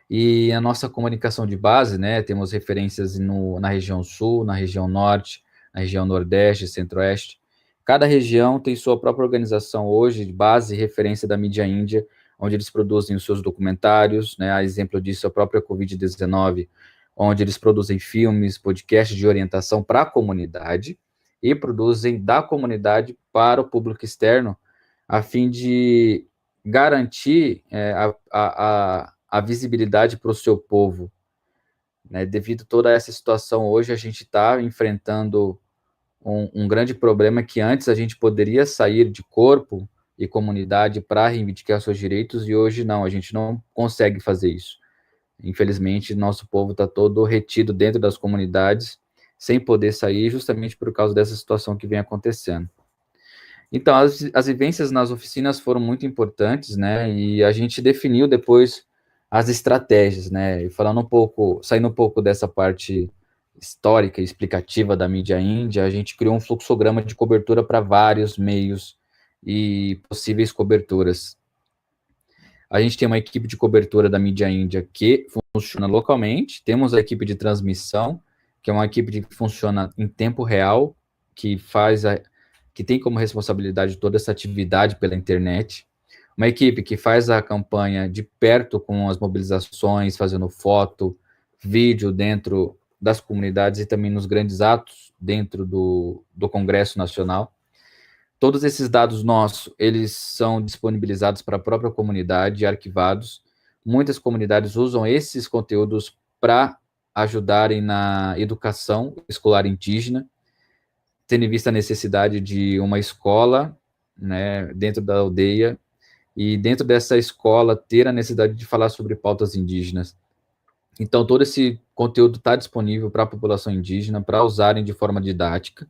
E a nossa comunicação de base, né, temos referências na região sul, na região norte, na região nordeste, centro-oeste. Cada região tem sua própria organização hoje, de base e referência da mídia índia, onde eles produzem os seus documentários, né, a exemplo disso, a própria Covid-19, onde eles produzem filmes, podcasts de orientação para a comunidade e produzem da comunidade para o público externo, a fim de garantir a visibilidade para o seu povo, né? Devido a toda essa situação, hoje a gente está enfrentando um grande problema que antes a gente poderia sair de corpo e comunidade para reivindicar seus direitos, e hoje não, a gente não consegue fazer isso. Infelizmente, nosso povo está todo retido dentro das comunidades, sem poder sair, justamente por causa dessa situação que vem acontecendo. Então, as vivências nas oficinas foram muito importantes, né, e a gente definiu depois as estratégias, né, e saindo um pouco dessa parte histórica e explicativa da mídia índia, a gente criou um fluxograma de cobertura para vários meios e possíveis coberturas. A gente tem uma equipe de cobertura da mídia índia que funciona localmente, temos a equipe de transmissão, que é uma equipe que funciona em tempo real, que tem como responsabilidade toda essa atividade pela internet, uma equipe que faz a campanha de perto com as mobilizações, fazendo foto, vídeo dentro das comunidades e também nos grandes atos dentro do Congresso Nacional. Todos esses dados nossos, eles são disponibilizados para a própria comunidade, arquivados. Muitas comunidades usam esses conteúdos para ajudarem na educação escolar indígena, tendo em vista a necessidade de uma escola, né, dentro da aldeia, e dentro dessa escola ter a necessidade de falar sobre pautas indígenas. Então, todo esse conteúdo está disponível para a população indígena, para usarem de forma didática.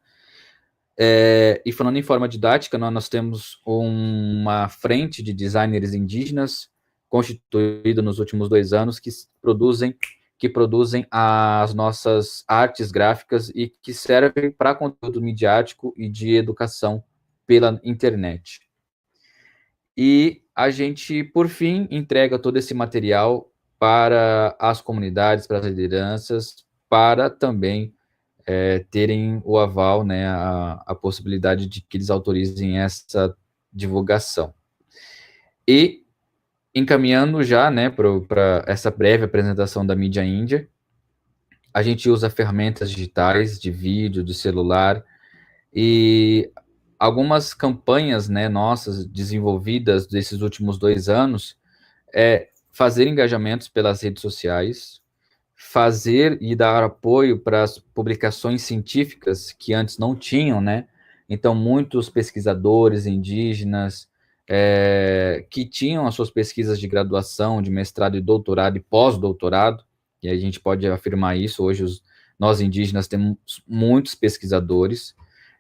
E falando em forma didática, nós temos uma frente de designers indígenas constituída nos últimos 2 anos que produzem as nossas artes gráficas e que servem para conteúdo midiático e de educação pela internet. E a gente, por fim, entrega todo esse material para as comunidades, para as lideranças, para também terem o aval, né, a possibilidade de que eles autorizem essa divulgação. E encaminhando já, né, para essa breve apresentação da mídia índia, a gente usa ferramentas digitais, de vídeo, de celular, e algumas campanhas, né, nossas desenvolvidas desses últimos 2 anos fazer engajamentos pelas redes sociais, fazer e dar apoio para as publicações científicas que antes não tinham, né? Então, muitos pesquisadores indígenas que tinham as suas pesquisas de graduação, de mestrado e doutorado e pós-doutorado, e a gente pode afirmar isso, hoje nós indígenas temos muitos pesquisadores,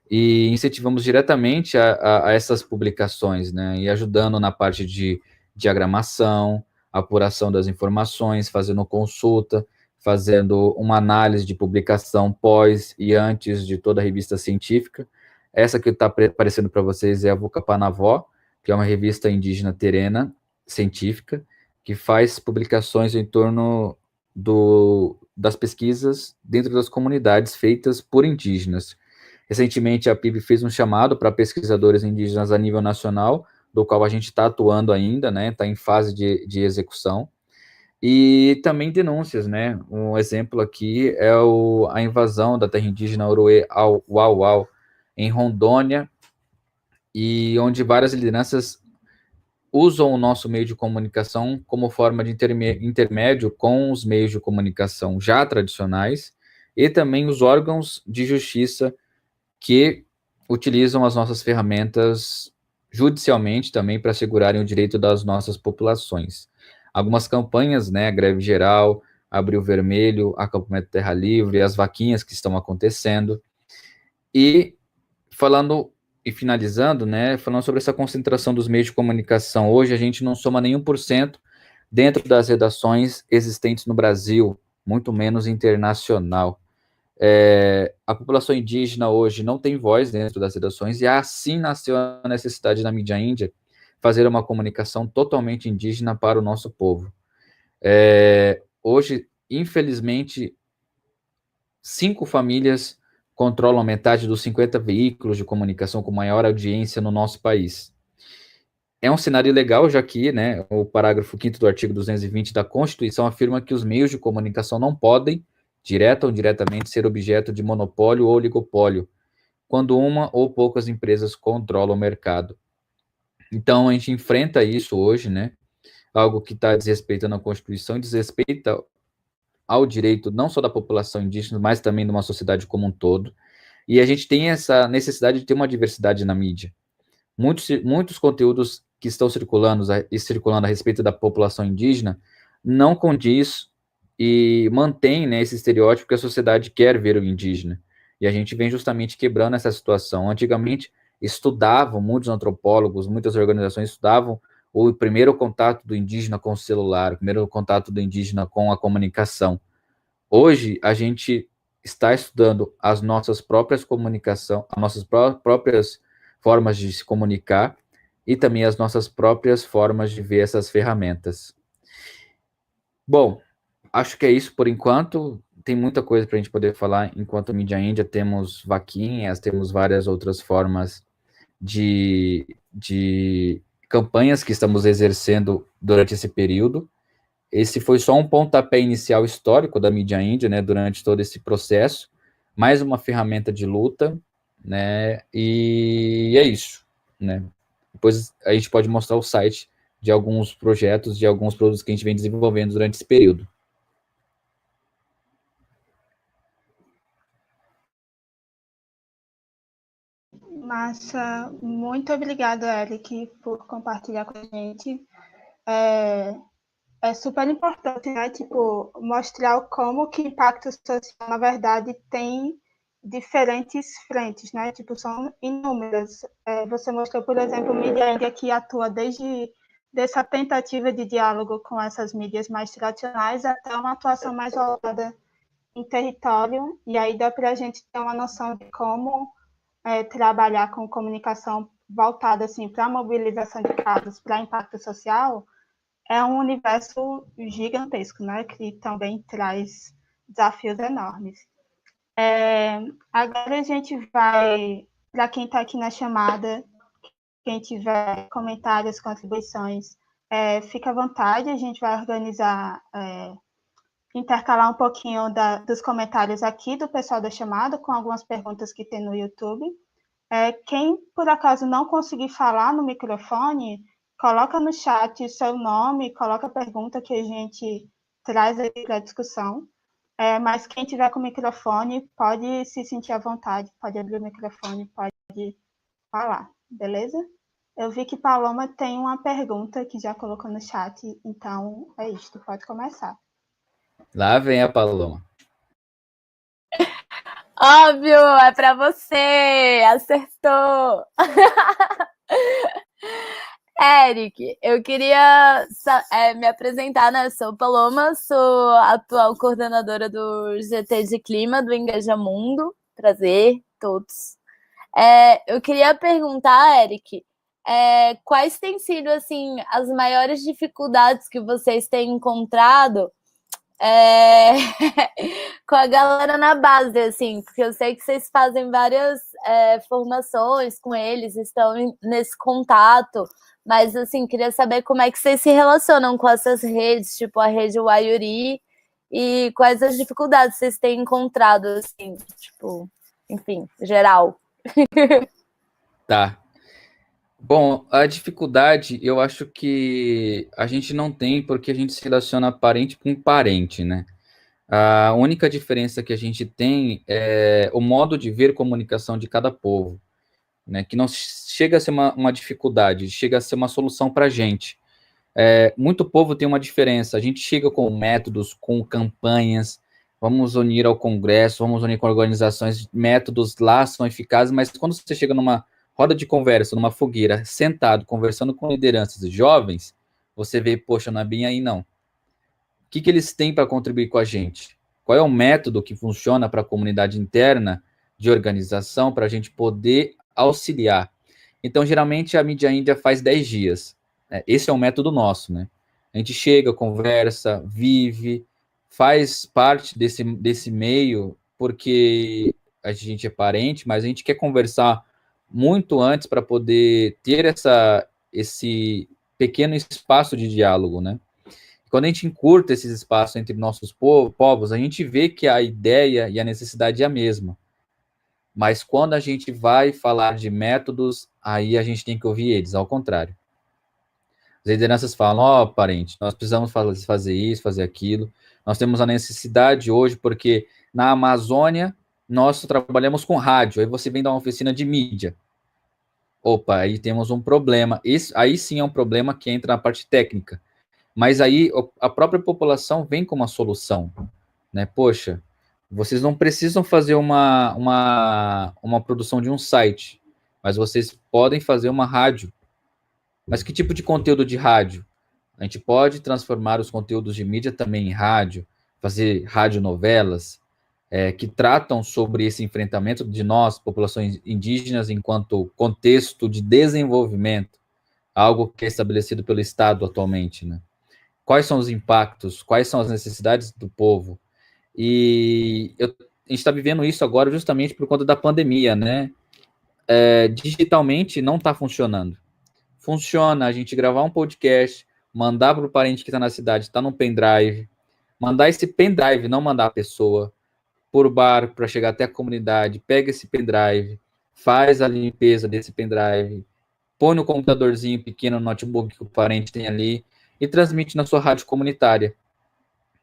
e incentivamos diretamente a essas publicações, né? E ajudando na parte de diagramação, apuração das informações, fazendo consulta, fazendo uma análise de publicação pós e antes de toda a revista científica. Essa que está aparecendo para vocês é a Vucapanavó, que é uma revista indígena terena, científica, que faz publicações em torno das pesquisas dentro das comunidades feitas por indígenas. Recentemente, a PIB fez um chamado para pesquisadores indígenas a nível nacional, do qual a gente está atuando ainda, né, está em fase de execução, e também denúncias, né, um exemplo aqui é a invasão da terra indígena Oroé ao Uauau, em Rondônia, e onde várias lideranças usam o nosso meio de comunicação como forma de intermédio com os meios de comunicação já tradicionais, e também os órgãos de justiça que utilizam as nossas ferramentas judicialmente também para assegurarem o direito das nossas populações. Algumas campanhas, né, a Greve Geral, Abril Vermelho, Acampamento Terra Livre, as vaquinhas que estão acontecendo. E falando e finalizando, né, falando sobre essa concentração dos meios de comunicação, hoje a gente não soma nem 1% dentro das redações existentes no Brasil, muito menos internacional. A população indígena hoje não tem voz dentro das redações, e assim nasceu a necessidade da mídia índia fazer uma comunicação totalmente indígena para o nosso povo. Hoje, infelizmente, 5 famílias controlam metade dos 50 veículos de comunicação com maior audiência no nosso país. É um cenário ilegal, já que, né, o parágrafo 5º do artigo 220 da Constituição afirma que os meios de comunicação não podem, direta ou indiretamente, ser objeto de monopólio ou oligopólio, quando uma ou poucas empresas controlam o mercado. Então, a gente enfrenta isso hoje, né, algo que está desrespeitando a Constituição, desrespeita ao direito não só da população indígena, mas também de uma sociedade como um todo. E a gente tem essa necessidade de ter uma diversidade na mídia. Muitos conteúdos que estão circulando a respeito da população indígena não condiz e mantém, né, esse estereótipo que a sociedade quer ver o indígena. E a gente vem justamente quebrando essa situação. Antigamente, muitos antropólogos, muitas organizações estudavam o primeiro contato do indígena com o celular, o primeiro contato do indígena com a comunicação. Hoje, a gente está estudando as nossas próprias próprias formas de se comunicar e também as nossas próprias formas de ver essas ferramentas. Bom, acho que é isso por enquanto. Tem muita coisa para a gente poder falar enquanto mídia índia. Temos vaquinhas, temos várias outras formas de campanhas que estamos exercendo durante esse período. Esse foi só um pontapé inicial histórico da mídia índia, né, durante todo esse processo, mais uma ferramenta de luta, né, e é isso, né. Depois a gente pode mostrar o site de alguns projetos, de alguns produtos que a gente vem desenvolvendo durante esse período. Massa, muito obrigada, Eric, por compartilhar com a gente. É super importante, né? Tipo, mostrar como que impacto social, na verdade, tem diferentes frentes, né? Tipo, são inúmeras. Você mostrou, por exemplo, mídia índia que atua desde dessa tentativa de diálogo com essas mídias mais tradicionais até uma atuação mais voltada em território, e aí dá para a gente ter uma noção de como trabalhar com comunicação voltada assim, para a mobilização de casos, para impacto social, é um universo gigantesco, né? Que também traz desafios enormes. Agora a gente vai, para quem está aqui na chamada, quem tiver comentários, contribuições, fica à vontade, a gente vai organizar, intercalar um pouquinho dos comentários aqui do pessoal da chamada com algumas perguntas que tem no YouTube. Quem, por acaso, não conseguir falar no microfone, coloca no chat seu nome, coloca a pergunta que a gente traz aqui para a discussão. Mas quem tiver com o microfone pode se sentir à vontade, pode abrir o microfone, pode falar, beleza? Eu vi que Paloma tem uma pergunta que já colocou no chat, então é isso, pode começar. Lá vem a Paloma. Óbvio, é para você, acertou. Eric, eu queria me apresentar, né? Eu sou Paloma, sou atual coordenadora do GT de Clima do Engajamundo. Prazer, todos. Eu queria perguntar, Eric, quais têm sido assim as maiores dificuldades que vocês têm encontrado com a galera na base, assim, porque eu sei que vocês fazem várias formações com eles, estão nesse contato, mas, assim, queria saber como é que vocês se relacionam com essas redes, tipo a rede Wayuri, e quais as dificuldades vocês têm encontrado, assim, tipo, enfim, geral. Tá. Bom, a dificuldade, eu acho que a gente não tem porque a gente se relaciona parente com parente, né? A única diferença que a gente tem é o modo de ver comunicação de cada povo, né? Que não chega a ser uma dificuldade, chega a ser uma solução para a gente. Muito povo tem uma diferença, a gente chega com métodos, com campanhas, vamos unir ao Congresso, vamos unir com organizações, métodos lá são eficazes, mas quando você chega numa roda de conversa, numa fogueira, sentado, conversando com lideranças jovens, você vê, poxa, não é bem aí não. O que eles têm para contribuir com a gente? Qual é o método que funciona para a comunidade interna de organização para a gente poder auxiliar? Então, geralmente, a Mídia Índia faz 10 dias. Esse é um método nosso, né? A gente chega, conversa, vive, faz parte desse meio, porque a gente é parente, mas a gente quer conversar muito antes para poder ter esse pequeno espaço de diálogo, né? Quando a gente encurta esses espaços entre nossos povos, a gente vê que a ideia e a necessidade é a mesma. Mas quando a gente vai falar de métodos, aí a gente tem que ouvir eles, ao contrário. As lideranças falam, parente, nós precisamos fazer isso, fazer aquilo. Nós temos a necessidade hoje, porque na Amazônia, nós trabalhamos com rádio, aí você vem dar uma oficina de mídia. Opa, aí temos um problema. Aí sim é um problema que entra na parte técnica. Mas aí a própria população vem com uma solução, né? Poxa, vocês não precisam fazer uma produção de um site, mas vocês podem fazer uma rádio. Mas que tipo de conteúdo de rádio? A gente pode transformar os conteúdos de mídia também em rádio, fazer radionovelas, que tratam sobre esse enfrentamento de nós, populações indígenas, enquanto contexto de desenvolvimento, algo que é estabelecido pelo Estado atualmente, né? Quais são os impactos, quais são as necessidades do povo. E a gente está vivendo isso agora justamente por conta da pandemia, né? Digitalmente não está funcionando. Funciona a gente gravar um podcast, mandar para o parente que está na cidade, está num pendrive, mandar esse pendrive, não mandar a pessoa, por barco para chegar até a comunidade, pega esse pendrive, faz a limpeza desse pendrive, põe no computadorzinho pequeno, no notebook que o parente tem ali, e transmite na sua rádio comunitária.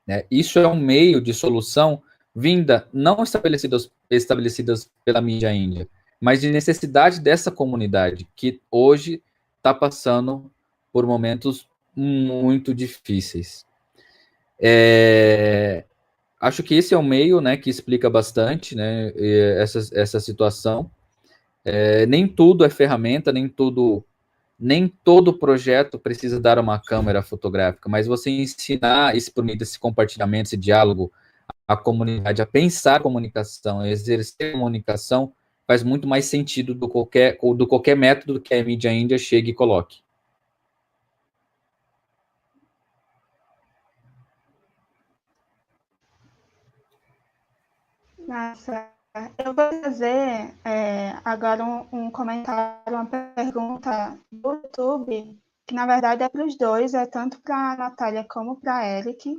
Né? Isso é um meio de solução vinda, não estabelecidas pela mídia índia, mas de necessidade dessa comunidade, que hoje está passando por momentos muito difíceis. Acho que esse é um meio, né, que explica bastante, né, essa situação. Nem tudo é ferramenta, nem todo projeto precisa dar uma câmera fotográfica, mas você ensinar isso por meio desse compartilhamento, esse diálogo, a comunidade a pensar comunicação, a exercer comunicação, faz muito mais sentido do qualquer método que a mídia índia chegue e coloque. Nossa, eu vou fazer agora um comentário, uma pergunta do YouTube, que na verdade é para os dois, tanto para a Natália como para a Eric,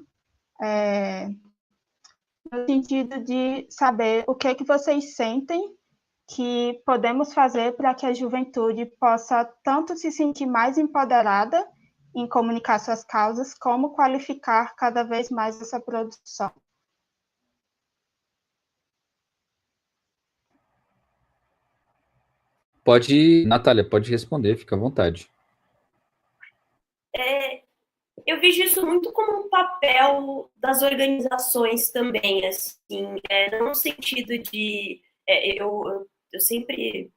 no sentido de saber o que vocês sentem que podemos fazer para que a juventude possa tanto se sentir mais empoderada em comunicar suas causas, como qualificar cada vez mais essa produção. Natália, pode responder, fica à vontade. Eu vejo isso muito como um papel das organizações também, assim, não no sentido de... eu sempre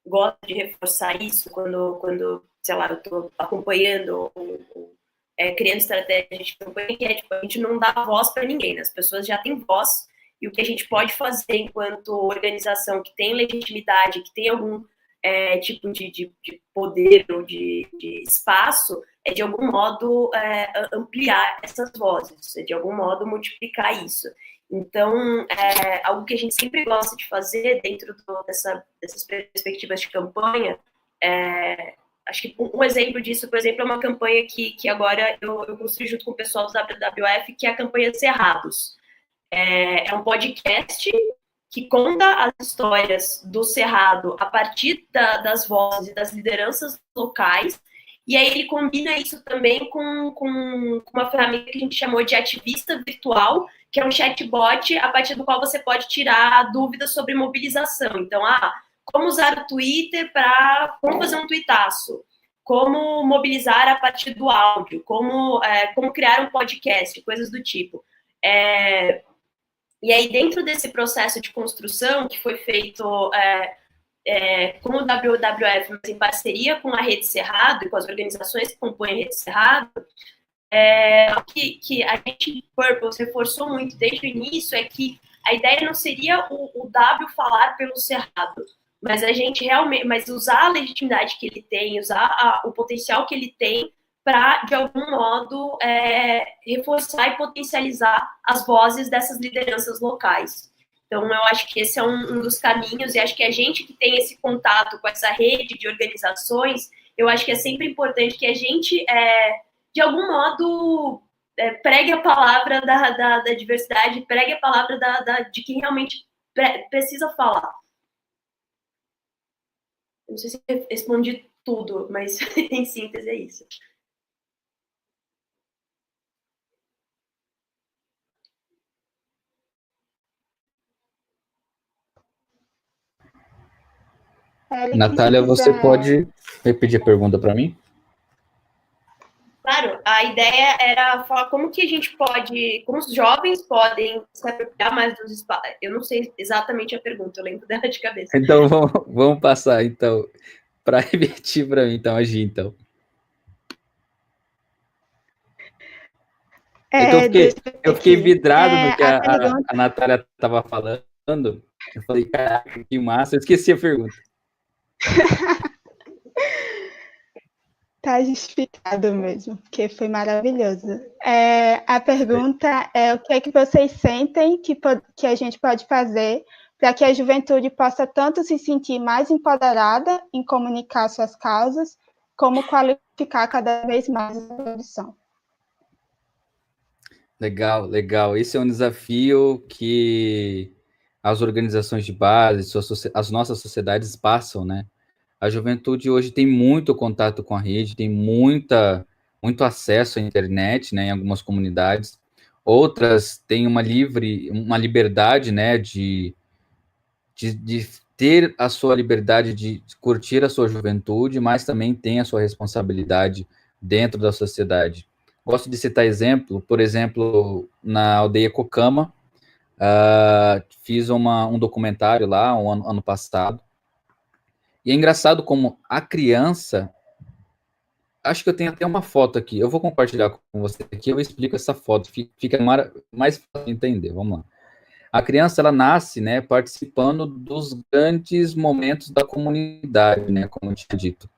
gosto de reforçar isso quando sei lá, eu estou acompanhando criando estratégia de campanha, que tipo, a gente não dá voz para ninguém, né? As pessoas já têm voz, e o que a gente pode fazer enquanto organização que tem legitimidade, que tem algum tipo de poder ou de espaço, de algum modo ampliar essas vozes, de algum modo multiplicar isso. Então, algo que a gente sempre gosta de fazer dentro dessas perspectivas de campanha, acho que um exemplo disso, por exemplo, é uma campanha que agora eu construí junto com o pessoal do WWF, que é a campanha Cerrados. É um podcast que conta as histórias do Cerrado a partir das vozes e das lideranças locais, e aí ele combina isso também com uma ferramenta que a gente chamou de ativista virtual, que é um chatbot a partir do qual você pode tirar dúvidas sobre mobilização. Então, como usar o Twitter como fazer um tuitaço, como mobilizar a partir do áudio, como criar um podcast, coisas do tipo. E aí, dentro desse processo de construção que foi feito com o WWF, mas em parceria com a Rede Cerrado e com as organizações que compõem a Rede Cerrado, que a gente, Purpose, reforçou muito desde o início, é que a ideia não seria o W falar pelo Cerrado, mas a gente realmente, mas usar a legitimidade que ele tem, usar o potencial que ele tem para, de algum modo, reforçar e potencializar as vozes dessas lideranças locais. Então, eu acho que esse é um dos caminhos, e acho que a gente que tem esse contato com essa rede de organizações, eu acho que é sempre importante que a gente, de algum modo, pregue a palavra da diversidade, pregue a palavra de quem realmente precisa falar. Não sei se eu respondi tudo, mas em síntese é isso. Natália, você pode repetir a pergunta para mim? Claro, a ideia era falar como que a gente pode, como os jovens podem se apropriar mais dos espaços. Eu não sei exatamente a pergunta, eu lembro dela de cabeça. Então, vamos passar, então, para repetir para mim, então, agir, então. Eu fiquei vidrado no que a Natália estava falando. Eu falei, caraca, que massa. Eu esqueci a pergunta. Tá justificado mesmo, porque foi maravilhoso. A pergunta é o que é que vocês sentem que a gente pode fazer para que a juventude possa tanto se sentir mais empoderada em comunicar suas causas, como qualificar cada vez mais a produção. Legal, legal. Esse é um desafio que as organizações de base, as nossas sociedades passam, né? A juventude hoje tem muito contato com a rede, tem muito acesso à internet, né, em algumas comunidades. Outras têm uma liberdade, né, de ter a sua liberdade de curtir a sua juventude, mas também tem a sua responsabilidade dentro da sociedade. Gosto de citar exemplo, por exemplo, na aldeia Cocama, fiz um documentário lá, ano passado, e é engraçado como a criança, acho que eu tenho até uma foto aqui, eu vou compartilhar com você aqui, eu explico essa foto, fica mais fácil de entender, vamos lá. A criança, ela nasce, né, participando dos grandes momentos da comunidade, né, como eu tinha dito.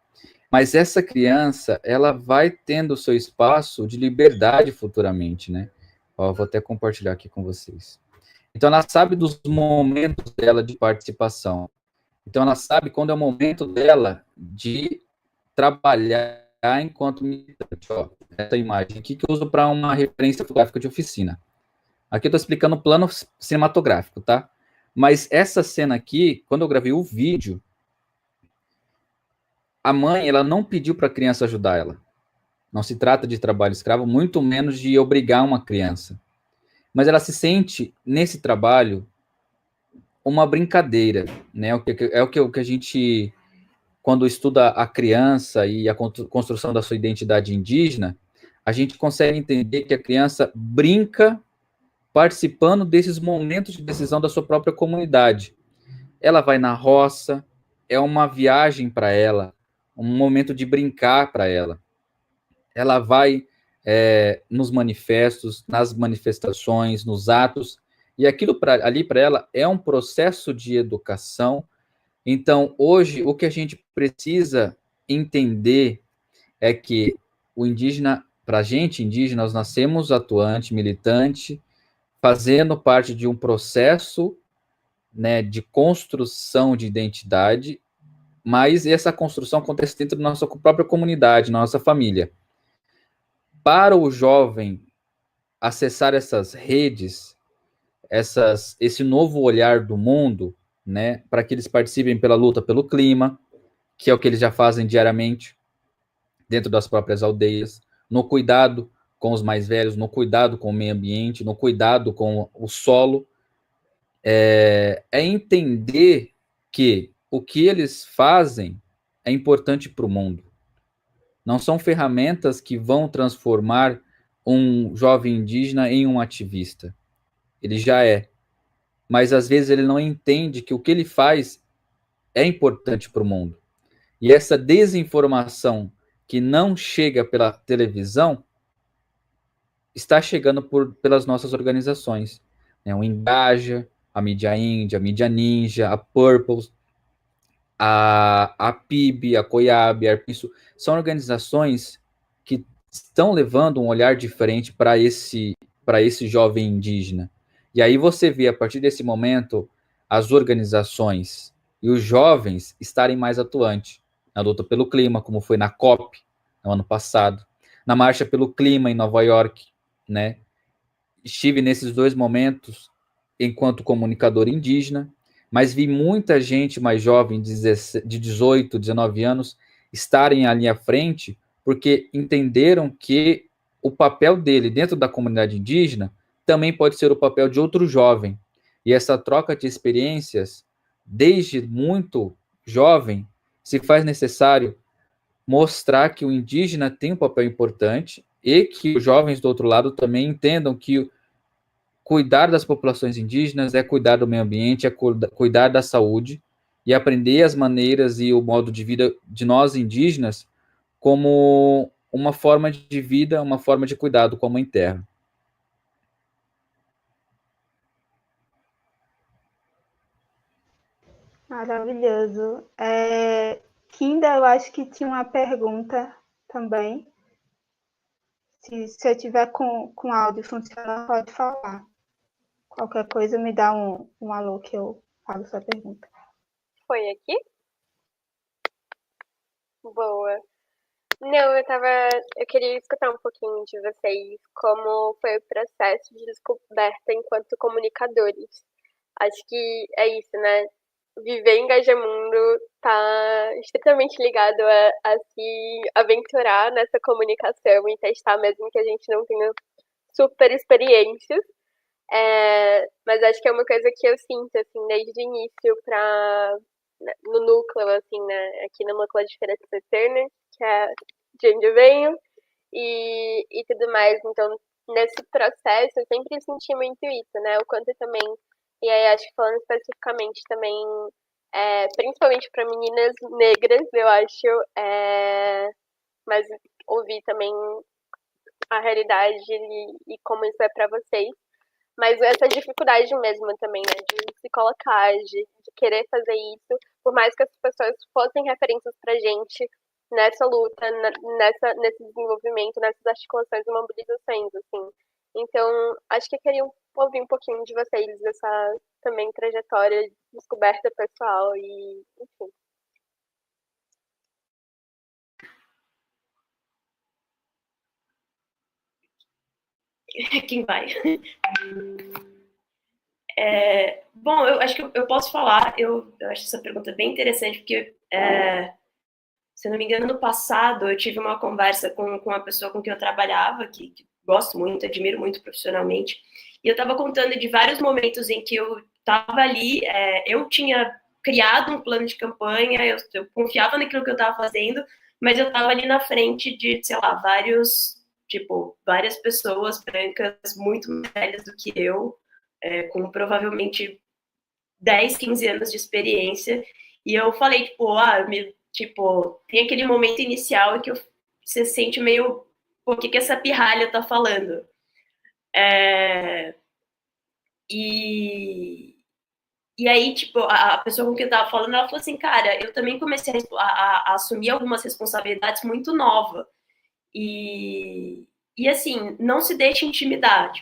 Mas essa criança, ela vai tendo o seu espaço de liberdade futuramente, né? Ó, vou até compartilhar aqui com vocês. Então, ela sabe dos momentos dela de participação. Então, ela sabe quando é o momento dela de trabalhar enquanto militante. Ó, essa imagem aqui que eu uso para uma referência fotográfica de oficina. Aqui eu estou explicando o plano cinematográfico, tá? Mas essa cena aqui, quando eu gravei o vídeo, a mãe, ela não pediu para a criança ajudar ela. Não se trata de trabalho escravo, muito menos de obrigar uma criança. Mas ela se sente, nesse trabalho, uma brincadeira, né? É o que a gente, quando estuda a criança e a construção da sua identidade indígena, a gente consegue entender que a criança brinca participando desses momentos de decisão da sua própria comunidade. Ela vai na roça, é uma viagem para ela, um momento de brincar para ela. Ela vai nos manifestos, nas manifestações, nos atos, e aquilo ali para ela é um processo de educação. Então, hoje, o que a gente precisa entender é que o indígena, para a gente indígena, nós nascemos atuante, militante, fazendo parte de um processo, né, de construção de identidade, mas essa construção acontece dentro da nossa própria comunidade, nossa família. Para o jovem acessar essas redes, esse novo olhar do mundo, né, para que eles participem pela luta pelo clima, que é o que eles já fazem diariamente, dentro das próprias aldeias, no cuidado com os mais velhos, no cuidado com o meio ambiente, no cuidado com o solo, é entender que o que eles fazem é importante para o mundo. Não são ferramentas que vão transformar um jovem indígena em um ativista. Ele já é. Mas às vezes ele não entende que o que ele faz é importante para o mundo. E essa desinformação que não chega pela televisão está chegando pelas nossas organizações. Né? O Engaja, a Mídia Índia, a Mídia Ninja, a Purple, a PIB, a COIAB, isso são organizações que estão levando um olhar diferente para esse jovem indígena. E aí você vê, a partir desse momento, as organizações e os jovens estarem mais atuantes na luta pelo clima, como foi na COP, no ano passado, na Marcha pelo Clima em Nova York, né? Estive nesses 2 momentos enquanto comunicador indígena, mas vi muita gente mais jovem, de 18, 19 anos, estarem ali à frente, porque entenderam que o papel dele dentro da comunidade indígena também pode ser o papel de outro jovem. E essa troca de experiências, desde muito jovem, se faz necessário mostrar que o indígena tem um papel importante e que os jovens do outro lado também entendam que cuidar das populações indígenas é cuidar do meio ambiente, é cuidar da saúde e aprender as maneiras e o modo de vida de nós indígenas como uma forma de vida, uma forma de cuidado com a mãe terra. Maravilhoso. Kinda, eu acho que tinha uma pergunta também. Se eu tiver com áudio funcionando, pode falar. Qualquer coisa, me dá um alô que eu falo sua pergunta. Foi aqui? Boa. Não, eu queria escutar um pouquinho de vocês, como foi o processo de descoberta enquanto comunicadores. Acho que é isso, né? Viver em Engajamundo tá estritamente ligado a se aventurar nessa comunicação e testar, mesmo que a gente não tenha super experiências. Mas acho que é uma coisa que eu sinto, assim, desde o início no núcleo, assim, né? Aqui no núcleo de Feira de Santana, que é de onde eu venho, e tudo mais. Então, nesse processo, eu sempre senti muito isso, né? O quanto também, e aí acho que falando especificamente também, principalmente para meninas negras, eu acho, mas ouvir também a realidade e como isso é para vocês. Mas essa dificuldade mesmo também, né? De se colocar, de querer fazer isso, por mais que as pessoas fossem referências pra gente nessa luta, nesse desenvolvimento, nessas articulações e mobilizações, assim. Então, acho que eu queria ouvir um pouquinho de vocês, dessa também trajetória, descoberta pessoal e, enfim. Quem vai? Bom, eu acho que eu posso falar. Eu acho essa pergunta bem interessante, porque, se eu não me engano, no passado eu tive uma conversa com uma pessoa com quem eu trabalhava, que gosto muito, admiro muito profissionalmente, e eu estava contando de vários momentos em que eu estava ali, eu tinha criado um plano de campanha, eu confiava naquilo que eu estava fazendo, mas eu estava ali na frente de, sei lá, várias pessoas brancas muito mais velhas do que eu, com provavelmente 10, 15 anos de experiência, e eu falei, tem aquele momento inicial em que você sente meio, o que essa pirralha tá falando? E aí, a pessoa com quem eu tava falando, ela falou assim, cara, eu também comecei a assumir algumas responsabilidades muito nova. E assim, não se deixe intimidar,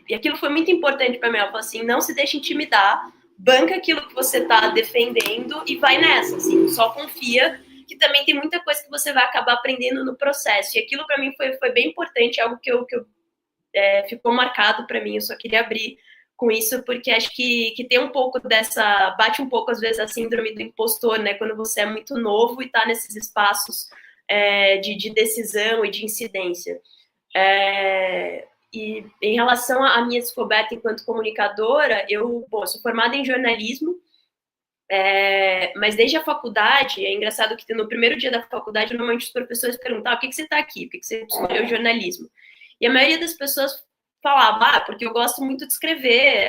e aquilo foi muito importante para mim. Ela falou assim, não se deixe intimidar, banca aquilo que você está defendendo e vai nessa, assim, só confia que também tem muita coisa que você vai acabar aprendendo no processo. E aquilo para mim foi bem importante, algo que ficou marcado para mim. Eu só queria abrir com isso, porque acho que tem um pouco bate um pouco às vezes a síndrome do impostor, né, quando você é muito novo e está nesses espaços de decisão e de incidência. E em relação à minha descoberta enquanto comunicadora, eu sou formada em jornalismo, mas desde a faculdade, é engraçado que no primeiro dia da faculdade, normalmente os professores perguntavam, por que você está aqui? Por que você escolheu jornalismo? E a maioria das pessoas falava, porque eu gosto muito de escrever,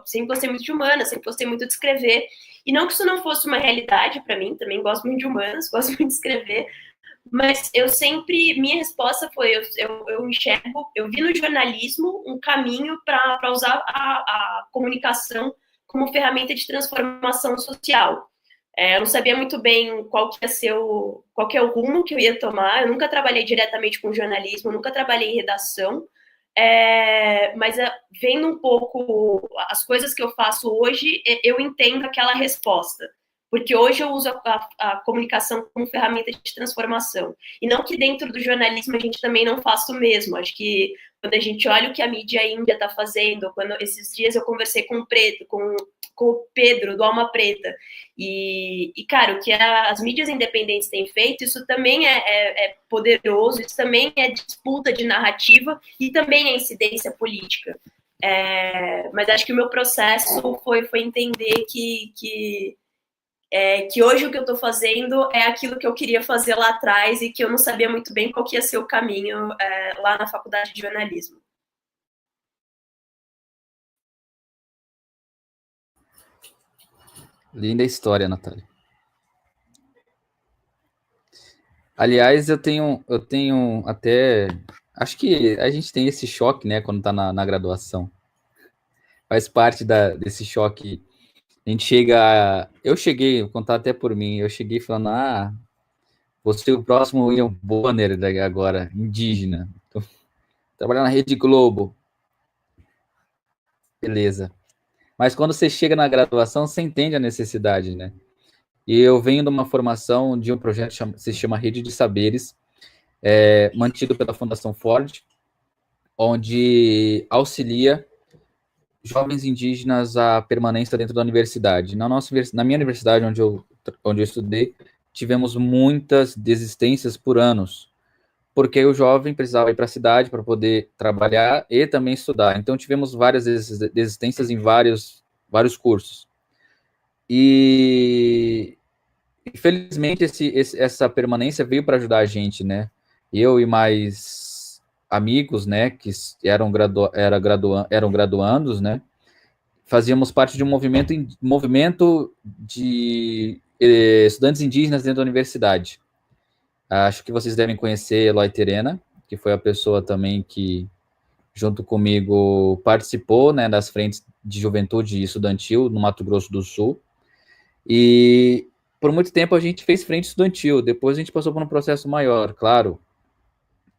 sempre gostei muito de humanas, sempre gostei muito de escrever. E não que isso não fosse uma realidade para mim, também gosto muito de humanas, gosto muito de escrever, mas eu sempre, minha resposta foi, eu enxergo, eu vi no jornalismo um caminho para usar a comunicação como ferramenta de transformação social. Eu não sabia muito bem qual que é o rumo que eu ia tomar, eu nunca trabalhei diretamente com jornalismo, nunca trabalhei em redação, mas vendo um pouco as coisas que eu faço hoje, eu entendo aquela resposta. Porque hoje eu uso a comunicação como ferramenta de transformação. E não que dentro do jornalismo a gente também não faça o mesmo. Acho que quando a gente olha o que a mídia índia está fazendo, esses dias eu conversei com o Pedro, do Alma Preta, e cara, o que as mídias independentes têm feito, isso também é poderoso, isso também é disputa de narrativa e também é incidência política. Mas acho que o meu processo foi entender que hoje o que eu estou fazendo é aquilo que eu queria fazer lá atrás e que eu não sabia muito bem qual que ia ser o caminho lá na faculdade de jornalismo. Linda história, Natália. Aliás, eu tenho até... Acho que a gente tem esse choque, né, quando está na graduação. Faz parte desse choque. A gente chega... Eu cheguei, vou contar até por mim, eu cheguei falando, vou ser o próximo William Bonner agora, indígena. Então, trabalhar na Rede Globo. Beleza. Mas quando você chega na graduação, você entende a necessidade, né? E eu venho de uma formação de um projeto que se chama Rede de Saberes, mantido pela Fundação Ford, onde auxilia jovens indígenas a permanência dentro da universidade. Na minha universidade, onde eu estudei, tivemos muitas desistências por anos, porque o jovem precisava ir para a cidade para poder trabalhar e também estudar. Então, tivemos várias desistências em vários cursos. E, infelizmente, essa permanência veio para ajudar a gente, né? Eu e mais amigos, né, que eram graduandos, né? Fazíamos parte de um movimento de estudantes indígenas dentro da universidade. Acho que vocês devem conhecer Eloy Terena, que foi a pessoa também que, junto comigo, participou, né, das frentes de juventude estudantil no Mato Grosso do Sul. E por muito tempo a gente fez frente estudantil, depois a gente passou por um processo maior, claro,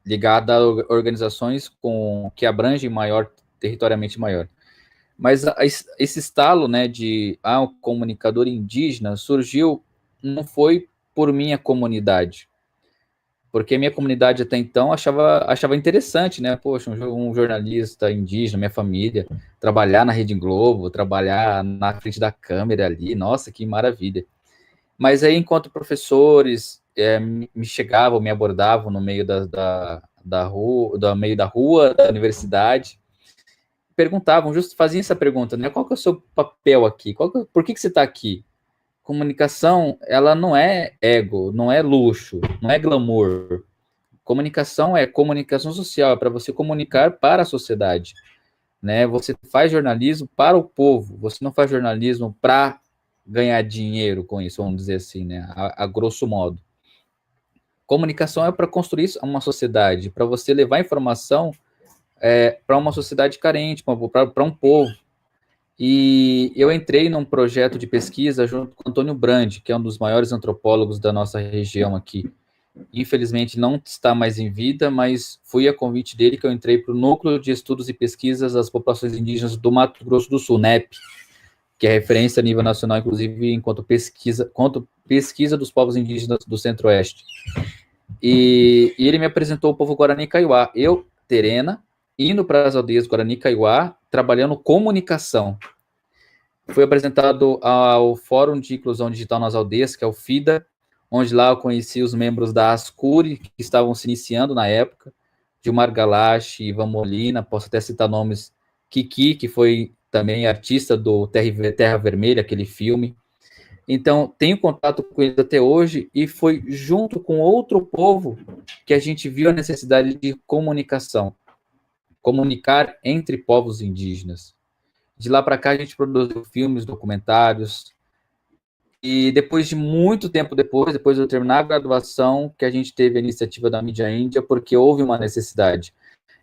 ligado a organizações que abrangem territorialmente maior. Mas esse estalo, né, de um comunicador indígena surgiu, não foi por minha comunidade, porque minha comunidade até então achava interessante, né? Poxa, um jornalista indígena, minha família, trabalhar na Rede Globo, trabalhar na frente da câmera ali, nossa, que maravilha. Mas aí, enquanto professores me chegavam, me abordavam no meio da rua, da universidade, perguntavam, faziam essa pergunta, né? Qual que é o seu papel aqui? Por que você está aqui? Comunicação, ela não é ego, não é luxo, não é glamour. Comunicação é comunicação social, é para você comunicar para a sociedade, né? Você faz jornalismo para o povo, você não faz jornalismo para ganhar dinheiro com isso, vamos dizer assim, né? A grosso modo. Comunicação é para construir uma sociedade, para você levar informação para uma sociedade carente, para um povo. E eu entrei num projeto de pesquisa junto com Antônio Brandi, que é um dos maiores antropólogos da nossa região aqui. Infelizmente não está mais em vida, mas foi a convite dele que eu entrei para o Núcleo de Estudos e Pesquisas das Populações Indígenas do Mato Grosso do Sul, NEP, que é referência a nível nacional, inclusive, enquanto pesquisa dos povos indígenas do Centro-Oeste. E ele me apresentou o povo Guarani Kaiowá. Eu, Terena, indo para as aldeias Guarani Kaiowá, trabalhando comunicação. Fui apresentado ao Fórum de Inclusão Digital nas Aldeias, que é o FIDA, onde lá eu conheci os membros da Ascuri, que estavam se iniciando na época, Gilmar Galache, Ivan Molina, posso até citar nomes, Kiki, que foi também artista do Terra Vermelha, aquele filme. Então, tenho contato com eles até hoje, e foi junto com outro povo que a gente viu a necessidade de comunicação, comunicar entre povos indígenas. De lá para cá, a gente produziu filmes, documentários, E depois de muito tempo depois de eu terminar a graduação, que a gente teve a iniciativa da Mídia Índia, porque houve uma necessidade.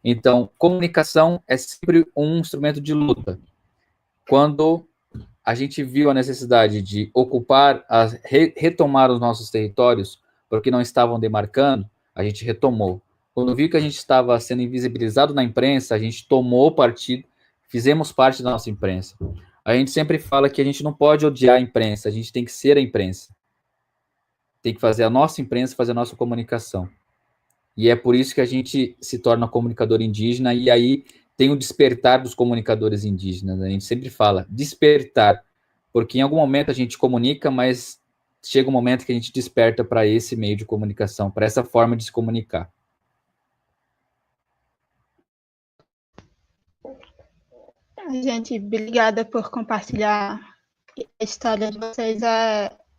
Então, comunicação é sempre um instrumento de luta. Quando a gente viu a necessidade de ocupar, retomar os nossos territórios, porque não estavam demarcando, a gente retomou. Quando viu que a gente estava sendo invisibilizado na imprensa, a gente tomou partido, fizemos parte da nossa imprensa. A gente sempre fala que a gente não pode odiar a imprensa, a gente tem que ser a imprensa. Tem que fazer a nossa imprensa, fazer a nossa comunicação. E é por isso que a gente se torna comunicador indígena, e aí tem o despertar dos comunicadores indígenas. A gente sempre fala despertar, porque em algum momento a gente comunica, mas chega um momento que a gente desperta para esse meio de comunicação, para essa forma de se comunicar. Gente, obrigada por compartilhar a história de vocês.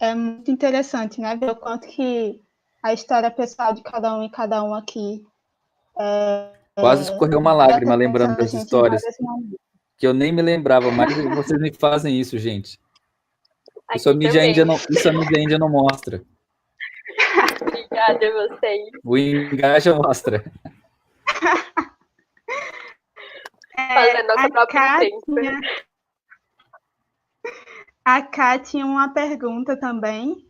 É muito interessante, né? Ver o quanto que a história pessoal de cada um e cada um aqui quase escorreu uma lágrima lembrando das histórias, que eu nem me lembrava, mas vocês me fazem isso, gente. Isso a mídia índia não mostra. Obrigada a vocês. O Engaja mostra. Fazer nossa própria imprensa. A Ká tinha uma pergunta também.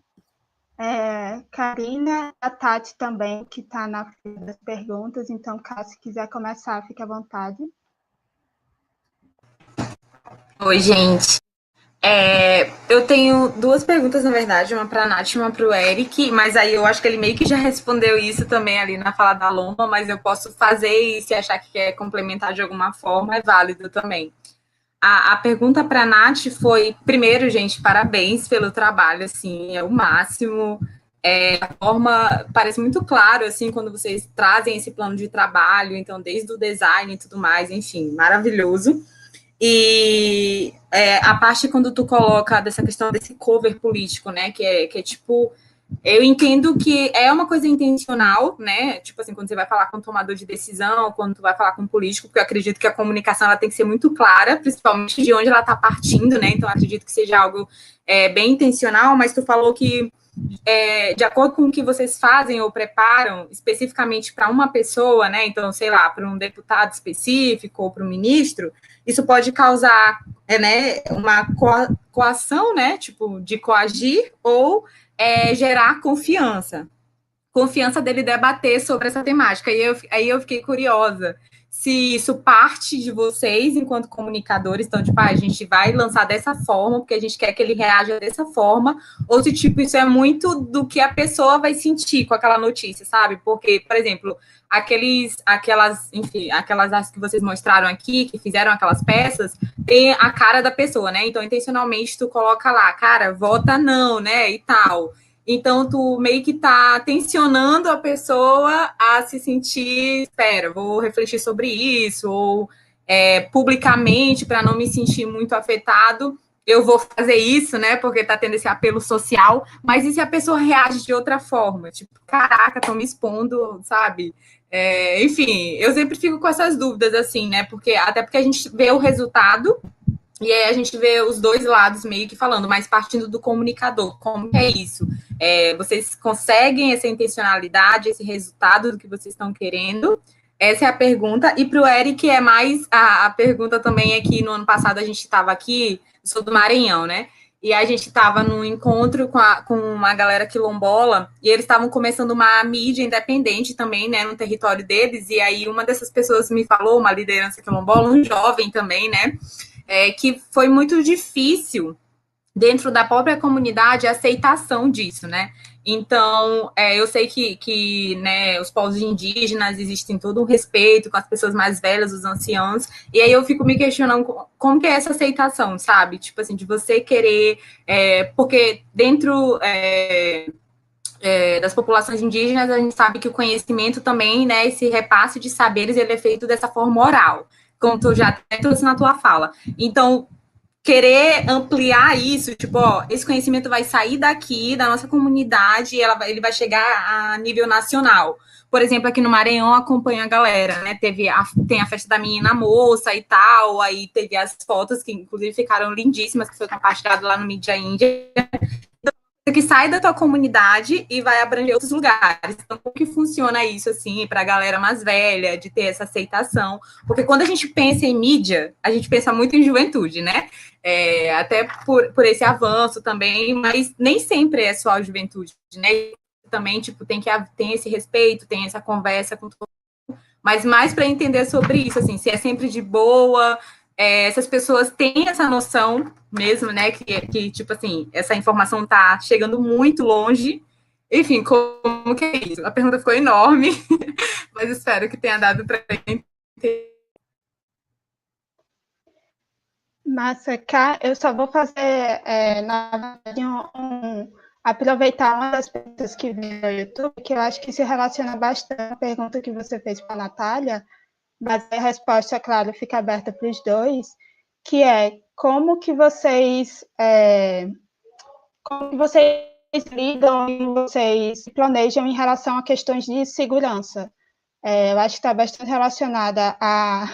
Karina, a Tati também, que está na fila das perguntas. Então, Ká, se quiser começar, fique à vontade. Oi, gente. Eu tenho duas perguntas, na verdade, uma para a Nath e uma para o Eric, mas aí eu acho que ele meio que já respondeu isso também ali na fala da Loma, mas eu posso fazer e se achar que quer complementar de alguma forma, é válido também. A pergunta para a Nath foi, primeiro, gente, parabéns pelo trabalho, assim, é o máximo. A forma parece muito claro, assim, quando vocês trazem esse plano de trabalho, então, desde o design e tudo mais, enfim, maravilhoso. E a parte quando tu coloca dessa questão desse cover político, né, que é tipo, eu entendo que é uma coisa intencional, né, tipo assim, quando você vai falar com um tomador de decisão, quando tu vai falar com um político, porque eu acredito que a comunicação ela tem que ser muito clara, principalmente de onde ela está partindo, né, então eu acredito que seja algo bem intencional, mas tu falou que de acordo com o que vocês fazem ou preparam especificamente para uma pessoa, né, então, sei lá, para um deputado específico ou para um ministro, isso pode causar uma coação, né, tipo, de coagir ou gerar confiança dele debater sobre essa temática. Aí eu fiquei curiosa se isso parte de vocês enquanto comunicadores, então, tipo, a gente vai lançar dessa forma, porque a gente quer que ele reaja dessa forma, ou se, tipo, isso é muito do que a pessoa vai sentir com aquela notícia, sabe? Porque, por exemplo, aquelas que vocês mostraram aqui, que fizeram aquelas peças, tem a cara da pessoa, né? Então, intencionalmente, tu coloca lá, cara, vota não, né, e tal. Então, tu meio que tá tensionando a pessoa a se sentir, espera, vou refletir sobre isso, ou publicamente, para não me sentir muito afetado, eu vou fazer isso, né, porque tá tendo esse apelo social, mas e se a pessoa reage de outra forma? Tipo, caraca, estão me expondo, sabe? Enfim, eu sempre fico com essas dúvidas, assim, né, até porque a gente vê o resultado, e aí a gente vê os dois lados meio que falando, mas partindo do comunicador, como é isso? Vocês conseguem essa intencionalidade, esse resultado do que vocês estão querendo? Essa é a pergunta. E para o Eric é mais, a pergunta também é que no ano passado a gente estava aqui, eu sou do Maranhão, né? E a gente estava num encontro com uma galera quilombola, e eles estavam começando uma mídia independente também, né, no território deles, e aí uma dessas pessoas me falou, uma liderança quilombola, um jovem também, né, que foi muito difícil dentro da própria comunidade a aceitação disso, né? Então, eu sei que né, os povos indígenas existem todo um respeito com as pessoas mais velhas, os anciãos, e aí eu fico me questionando como que é essa aceitação, sabe? Tipo assim, de você querer, porque dentro das populações indígenas, a gente sabe que o conhecimento também, né, esse repasse de saberes, ele é feito dessa forma oral, como tu já até trouxe na tua fala. Então, querer ampliar isso, tipo, ó, esse conhecimento vai sair daqui, da nossa comunidade, e ele vai chegar a nível nacional. Por exemplo, aqui no Maranhão, acompanha a galera, né? Tem a festa da menina moça e tal, aí teve as fotos que, inclusive, ficaram lindíssimas, que foi compartilhado lá no Mídia Índia. que sai da tua comunidade e vai abranger outros lugares. Então, como que funciona isso, assim, para a galera mais velha, de ter essa aceitação? Porque quando a gente pensa em mídia, a gente pensa muito em juventude, né? Até por esse avanço também, mas nem sempre é só a juventude, né? Também, tipo, tem esse respeito, tem essa conversa com todo mundo, mas mais para entender sobre isso, assim, se é sempre de boa, essas pessoas têm essa noção mesmo, né, que tipo assim, essa informação tá chegando muito longe. Enfim, como que é isso? A pergunta ficou enorme, mas espero que tenha dado para entender. Massa, Cá, eu só vou fazer, na verdade, aproveitar uma das perguntas que veio no YouTube, que eu acho que se relaciona bastante à pergunta que você fez para a Natália, mas a resposta, claro, fica aberta para os dois, que é como que vocês lidam e vocês planejam em relação a questões de segurança. Eu acho que está bastante relacionada a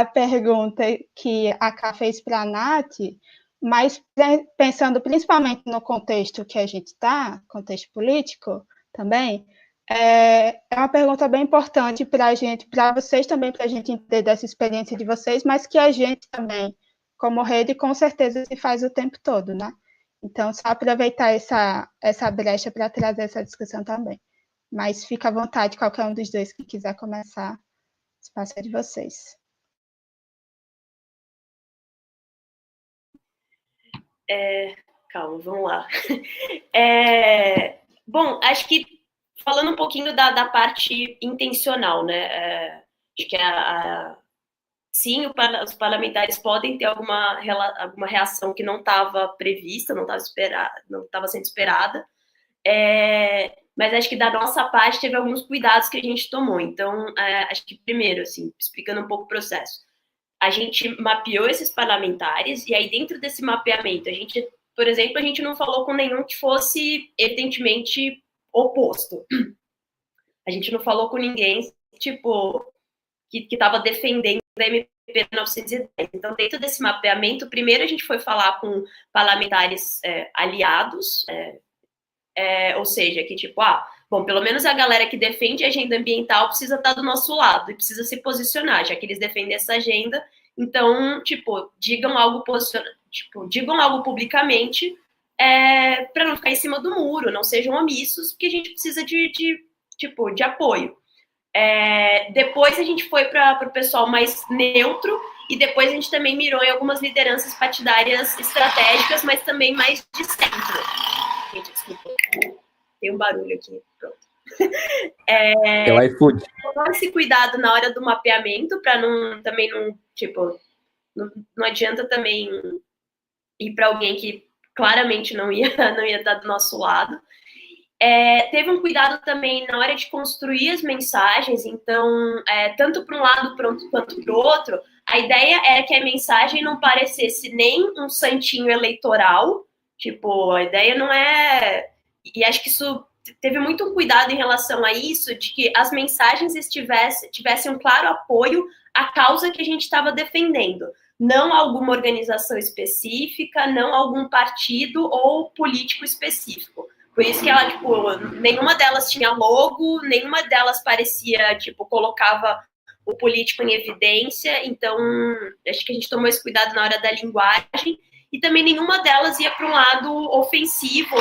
pergunta que a Ká fez para a Nath, mas pensando principalmente no contexto que a gente está, contexto político também, é uma pergunta bem importante para a gente, para vocês também, para a gente entender dessa experiência de vocês, mas que a gente também, como rede, com certeza se faz o tempo todo, né? Então, só aproveitar essa brecha para trazer essa discussão também. Mas fica à vontade, qualquer um dos dois que quiser começar, o espaço é de vocês. Calma, vamos lá. Bom, acho que falando um pouquinho da parte intencional, né? Acho que sim, os parlamentares podem ter alguma reação que não estava prevista, não estava sendo esperada, mas acho que da nossa parte teve alguns cuidados que a gente tomou. Então, acho que primeiro, assim, explicando um pouco o processo, a gente mapeou esses parlamentares e aí dentro desse mapeamento, por exemplo, a gente não falou com nenhum que fosse evidentemente oposto. A gente não falou com ninguém, tipo, que estava defendendo a MP 910. Então, dentro desse mapeamento, primeiro a gente foi falar com parlamentares aliados, ou seja, que tipo, bom, pelo menos a galera que defende a agenda ambiental precisa estar do nosso lado e precisa se posicionar, já que eles defendem essa agenda. Então, tipo, digam algo publicamente para não ficar em cima do muro, não sejam omissos, porque a gente precisa de apoio. Depois a gente foi para o pessoal mais neutro e depois a gente também mirou em algumas lideranças partidárias estratégicas, mas também mais de centro. Gente, desculpa, tem um barulho aqui, pronto. É o iFood. Esse cuidado na hora do mapeamento para não adianta também ir para alguém que claramente não ia estar do nosso lado. Teve um cuidado também na hora de construir as mensagens, então, tanto para um lado quanto para o outro, a ideia era que a mensagem não parecesse nem um santinho eleitoral, tipo, a ideia não é... E acho que isso teve muito cuidado em relação a isso, de que as mensagens tivessem um claro apoio à causa que a gente estava defendendo, não alguma organização específica, não algum partido ou político específico. Por isso que ela, tipo, nenhuma delas tinha logo, nenhuma delas parecia, tipo, colocava o político em evidência. Então, acho que a gente tomou esse cuidado na hora da linguagem. E também nenhuma delas ia para um lado ofensivo.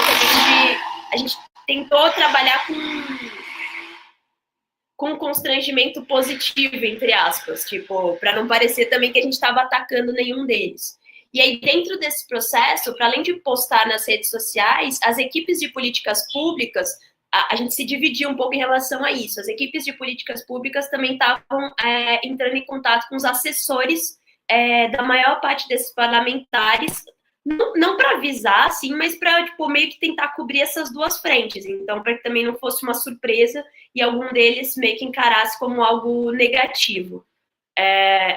A gente tentou trabalhar com um constrangimento positivo, entre aspas, tipo, para não parecer também que a gente estava atacando nenhum deles. E aí, dentro desse processo, para além de postar nas redes sociais, as equipes de políticas públicas, a gente se dividia um pouco em relação a isso. As equipes de políticas públicas também estavam entrando em contato com os assessores da maior parte desses parlamentares, não para avisar, assim, mas para meio que tentar cobrir essas duas frentes. Então, para que também não fosse uma surpresa e algum deles meio que encarasse como algo negativo.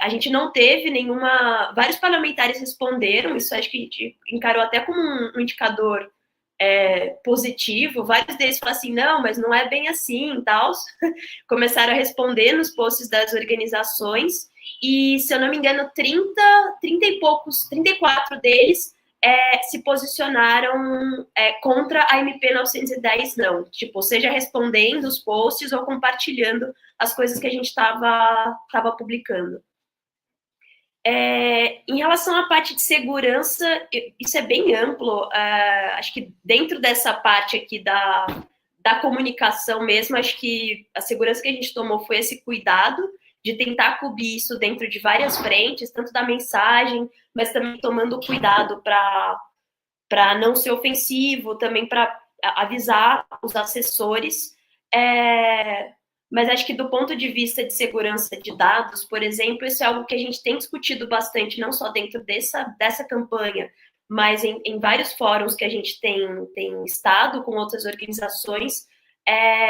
A gente não teve nenhuma... Vários parlamentares responderam, isso acho que a gente encarou até como um indicador positivo. Vários deles falaram assim, não, mas não é bem assim e tal. Começaram a responder nos posts das organizações e, se eu não me engano, 34 deles se posicionaram contra a MP 910 não, tipo, seja respondendo os posts ou compartilhando as coisas que a gente estava publicando. Em relação à parte de segurança, isso é bem amplo, acho que dentro dessa parte aqui da comunicação mesmo, acho que a segurança que a gente tomou foi esse cuidado de tentar cobrir isso dentro de várias frentes, tanto da mensagem, mas também tomando cuidado para não ser ofensivo, também para avisar os assessores. Mas acho que do ponto de vista de segurança de dados, por exemplo, isso é algo que a gente tem discutido bastante, não só dentro dessa campanha, mas em vários fóruns que a gente tem estado com outras organizações,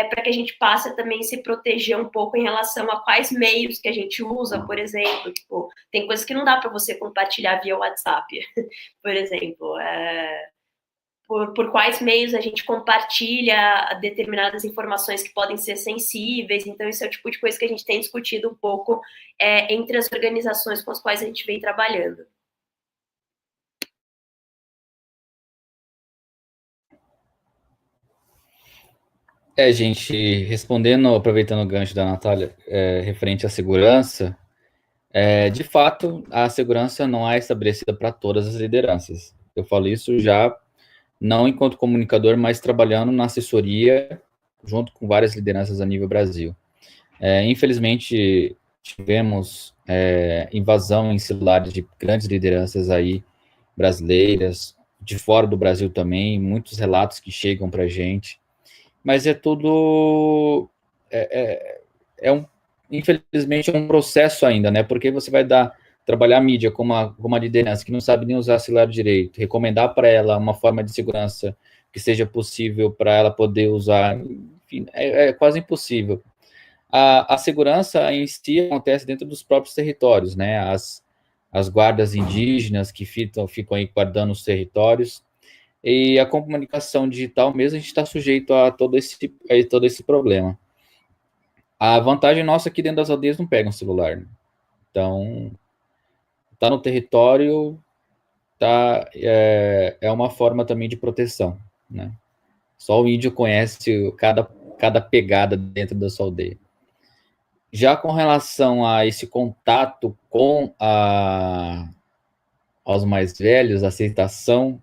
para que a gente passe também a se proteger um pouco em relação a quais meios que a gente usa, por exemplo, tipo, tem coisas que não dá para você compartilhar via WhatsApp, por exemplo, por quais meios a gente compartilha determinadas informações que podem ser sensíveis. Então, isso é o tipo de coisa que a gente tem discutido um pouco entre as organizações com as quais a gente vem trabalhando. Gente, respondendo, aproveitando o gancho da Natália, referente à segurança, de fato, a segurança não é estabelecida para todas as lideranças. Eu falo isso já não enquanto comunicador, mas trabalhando na assessoria junto com várias lideranças a nível Brasil. Infelizmente, tivemos invasão em celulares de grandes lideranças aí brasileiras, de fora do Brasil também, muitos relatos que chegam para a gente, mas é tudo, infelizmente, é um processo ainda, né, porque você vai trabalhar a mídia com uma liderança que não sabe nem usar celular direito, recomendar para ela uma forma de segurança que seja possível para ela poder usar, enfim, é quase impossível. A segurança em si acontece dentro dos próprios territórios, né, as guardas indígenas que ficam aí guardando os territórios, e a comunicação digital mesmo, a gente está sujeito a todo esse problema. A vantagem nossa é que dentro das aldeias não pega um celular, né? Então, tá no território, é uma forma também de proteção, né? Só o índio conhece cada pegada dentro da sua aldeia. Já com relação a esse contato com aos mais velhos, aceitação,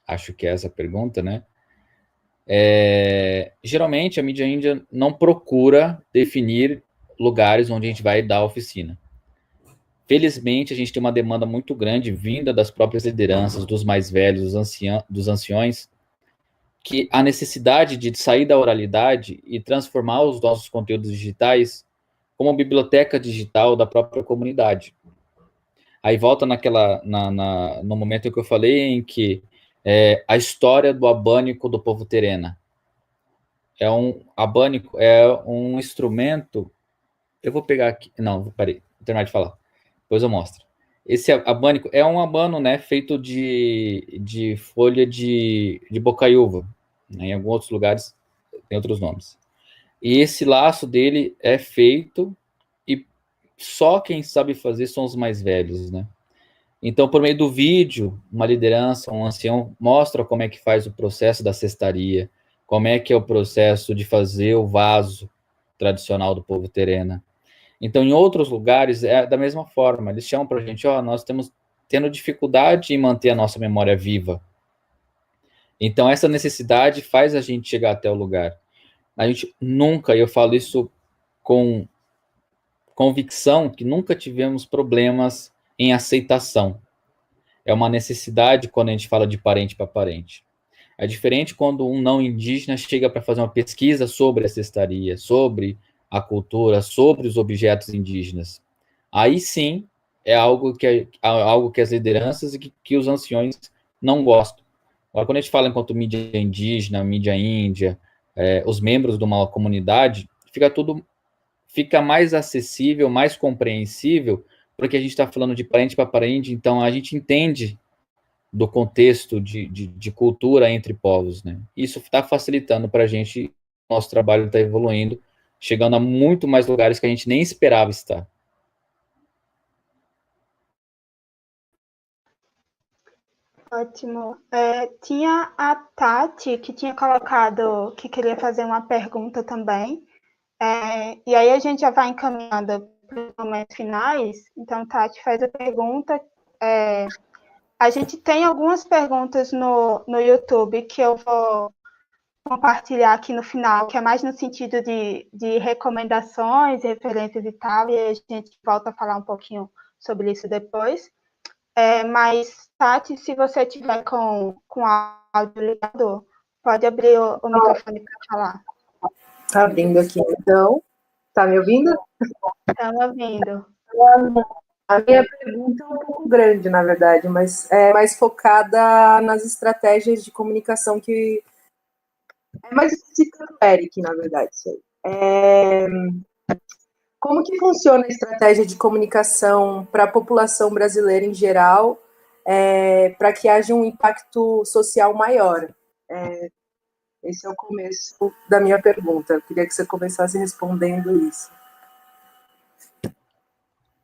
acho que é essa a pergunta, né? Geralmente a mídia índia não procura definir lugares onde a gente vai dar oficina. Felizmente, a gente tem uma demanda muito grande vinda das próprias lideranças, dos mais velhos, dos anciões, que a necessidade de sair da oralidade e transformar os nossos conteúdos digitais como biblioteca digital da própria comunidade. Aí volta no momento em que eu falei em que a história do abânico do povo terena. Abânico é um instrumento. Eu vou pegar aqui. Não, parei, vou terminar de falar. Depois eu mostro. Esse abânico é um abano, né, feito de folha de bocaiúva. Né, em alguns outros lugares tem outros nomes. E esse laço dele é feito e só quem sabe fazer são os mais velhos, né? Então, por meio do vídeo, uma liderança, um ancião, mostra como é que faz o processo da cestaria, como é que é o processo de fazer o vaso tradicional do povo terena. Então, em outros lugares, é da mesma forma. Eles chamam para a gente, nós estamos tendo dificuldade em manter a nossa memória viva. Então, essa necessidade faz a gente chegar até o lugar. A gente nunca, eu falo isso com convicção, que nunca tivemos problemas em aceitação. É uma necessidade quando a gente fala de parente para parente. É diferente quando um não indígena chega para fazer uma pesquisa sobre a cestaria, sobre a cultura, sobre os objetos indígenas. Aí sim é algo que as lideranças e que os anciões não gostam. Agora, quando a gente fala enquanto mídia indígena, mídia índia, os membros de uma comunidade, fica mais acessível, mais compreensível, porque a gente está falando de parente para parente, então a gente entende do contexto de cultura entre povos, né? Isso está facilitando para a gente, nosso trabalho está evoluindo, chegando a muito mais lugares que a gente nem esperava estar. Ótimo. Tinha a Tati que tinha colocado que queria fazer uma pergunta também. E aí a gente já vai encaminhando para os momentos finais. Então, Tati faz a pergunta. A gente tem algumas perguntas no YouTube que eu vou compartilhar aqui no final, que é mais no sentido de recomendações, referências e tal, e a gente volta a falar um pouquinho sobre isso depois. Mas, Tati, se você tiver com áudio ligado, pode abrir o microfone para falar. Tá abrindo aqui, então. Tá me ouvindo? Estamos ouvindo. A minha pergunta é um pouco grande, na verdade, mas é mais focada nas estratégias de comunicação que... É mais específica do Eric, na verdade. Como que funciona a estratégia de comunicação para a população brasileira em geral, para que haja um impacto social maior? Esse é o começo da minha pergunta. Eu queria que você começasse respondendo isso.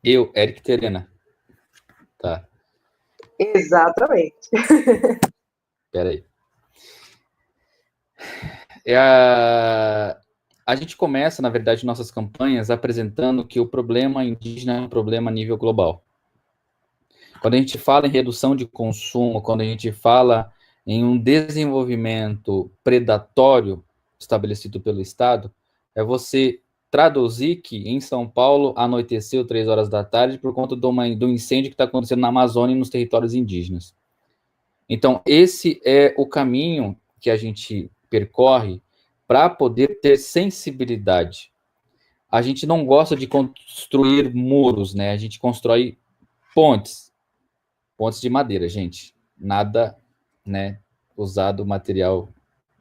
Eu, Eric Terena. Tá. Exatamente. Peraí. A gente começa, na verdade, nossas campanhas apresentando que o problema indígena é um problema a nível global. Quando a gente fala em redução de consumo, quando a gente fala em um desenvolvimento predatório estabelecido pelo Estado, é você traduzir que em São Paulo anoiteceu 3 horas da tarde por conta do incêndio que está acontecendo na Amazônia e nos territórios indígenas. Então, esse é o caminho que a gente percorre para poder ter sensibilidade. A gente não gosta de construir muros, né? A gente constrói pontes de madeira, gente. Nada, né, usado material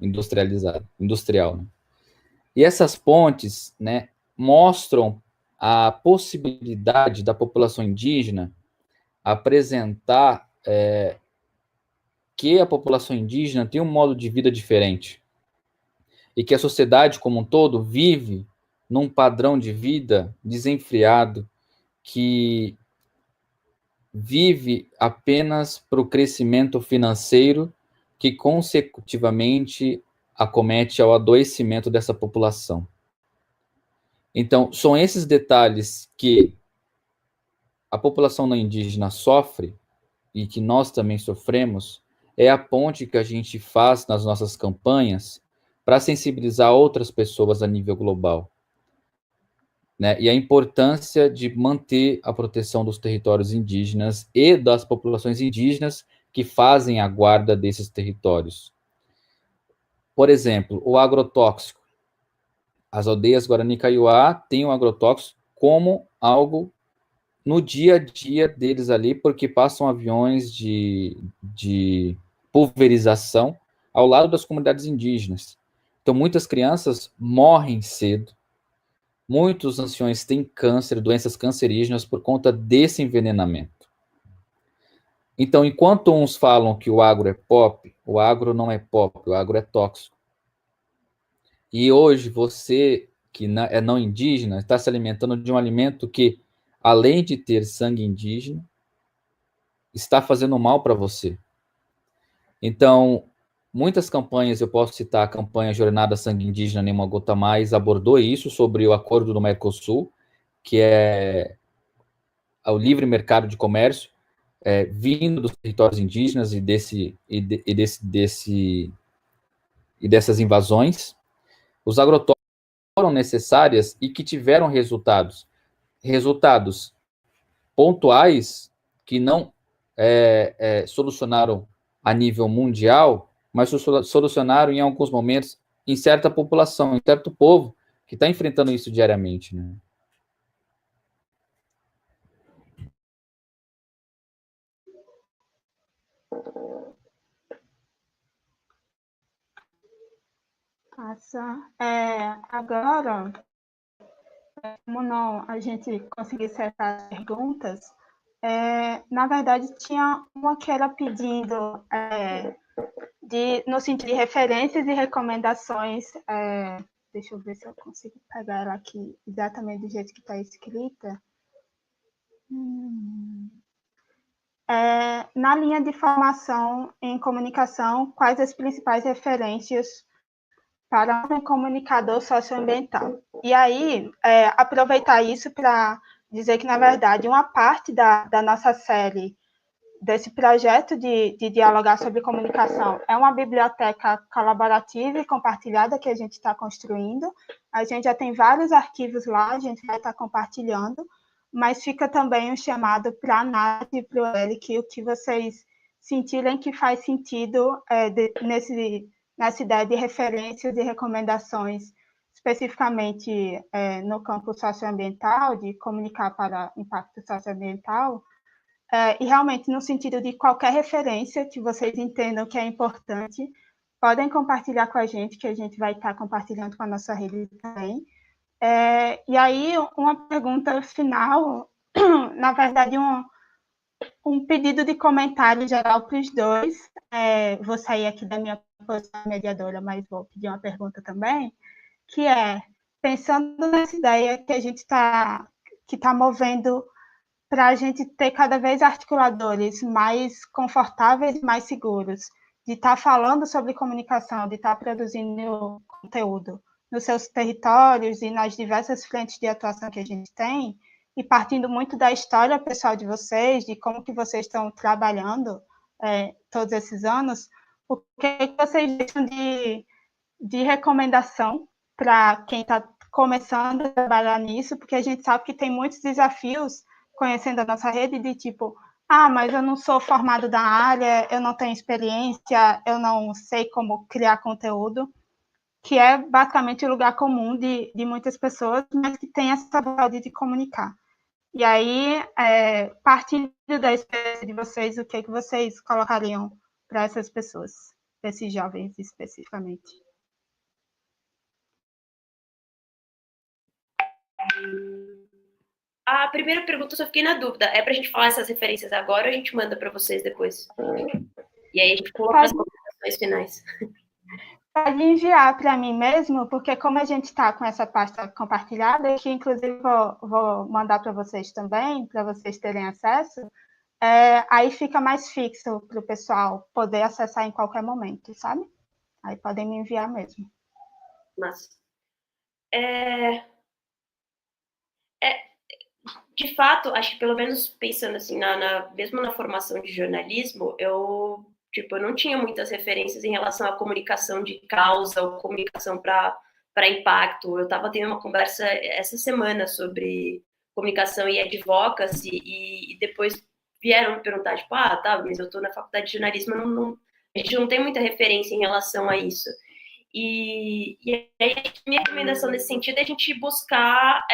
industrial. Né? E essas pontes, né, mostram a possibilidade da população indígena apresentar que a população indígena tem um modo de vida diferente e que a sociedade como um todo vive num padrão de vida desenfreado que vive apenas para o crescimento financeiro que consecutivamente acomete ao adoecimento dessa população. Então, são esses detalhes que a população não indígena sofre e que nós também sofremos, é a ponte que a gente faz nas nossas campanhas para sensibilizar outras pessoas a nível global. Né? E a importância de manter a proteção dos territórios indígenas e das populações indígenas que fazem a guarda desses territórios. Por exemplo, o agrotóxico. As aldeias Guarani Kaiowá têm o agrotóxico como algo no dia a dia deles ali, porque passam aviões de pulverização ao lado das comunidades indígenas. Então, muitas crianças morrem cedo, muitos anciões têm câncer, doenças cancerígenas por conta desse envenenamento. Então, enquanto uns falam que o agro é pop, o agro não é pop, o agro é tóxico. E hoje, você que é não indígena, está se alimentando de um alimento que, além de ter sangue indígena, está fazendo mal para você. Então, muitas campanhas, eu posso citar a campanha Jornada Sangue Indígena Nenhuma Gota Mais, abordou isso sobre o acordo do Mercosul, que é o livre mercado de comércio, vindo dos territórios indígenas e dessas invasões. Os agrotóxicos foram necessárias e que tiveram resultados pontuais que não solucionaram a nível mundial, mas solucionaram em alguns momentos em certa população, em certo povo que está enfrentando isso diariamente, né? Agora, como não a gente conseguiu acertar as perguntas, na verdade tinha uma que era pedindo no sentido de referências e recomendações. Deixa eu ver se eu consigo pegar ela aqui exatamente do jeito que está escrita. na linha de formação em comunicação, quais as principais referências para um comunicador socioambiental. E aí, aproveitar isso para dizer que, na verdade, uma parte da nossa série, desse projeto de dialogar sobre comunicação, é uma biblioteca colaborativa e compartilhada que a gente está construindo. A gente já tem vários arquivos lá, a gente vai estar compartilhando, mas fica também um chamado para a Nath e para o Eric, o que vocês sentirem que faz sentido nessa ideia de referências e recomendações, especificamente no campo socioambiental, de comunicar para impacto socioambiental, e realmente no sentido de qualquer referência que vocês entendam que é importante, podem compartilhar com a gente, que a gente vai estar compartilhando com a nossa rede também. E aí, uma pergunta final, na verdade, um pedido de comentário geral para os dois. Vou sair aqui da minha posição mediadora, mas vou pedir uma pergunta também, que é, pensando nessa ideia que a gente está movendo para a gente ter cada vez articuladores mais confortáveis e mais seguros, de estar falando sobre comunicação, de estar produzindo conteúdo nos seus territórios e nas diversas frentes de atuação que a gente tem, e partindo muito da história pessoal de vocês, de como que vocês estão trabalhando todos esses anos, o que vocês deixam de recomendação para quem está começando a trabalhar nisso, porque a gente sabe que tem muitos desafios conhecendo a nossa rede, de tipo, mas eu não sou formado da área, eu não tenho experiência, eu não sei como criar conteúdo, que é basicamente o lugar comum de muitas pessoas, mas que tem essa vontade de comunicar. E aí, partindo da experiência de vocês, o que é que vocês colocariam para essas pessoas, para esses jovens especificamente? A primeira pergunta eu só fiquei na dúvida. É pra gente falar essas referências agora ou a gente manda para vocês depois? E aí a gente coloca as considerações finais. Pode enviar para mim mesmo, porque como a gente está com essa pasta compartilhada, que inclusive vou mandar para vocês também, para vocês terem acesso, aí fica mais fixo para o pessoal poder acessar em qualquer momento, sabe? Aí podem me enviar mesmo. Mas de fato, acho que pelo menos pensando assim, mesmo na formação de jornalismo, eu não tinha muitas referências em relação à comunicação de causa ou comunicação para impacto. Eu estava tendo uma conversa essa semana sobre comunicação e advocacy, e depois vieram me perguntar, tipo, tá, mas eu estou na faculdade de jornalismo, a gente não tem muita referência em relação a isso. E aí, a minha recomendação nesse sentido é a gente buscar,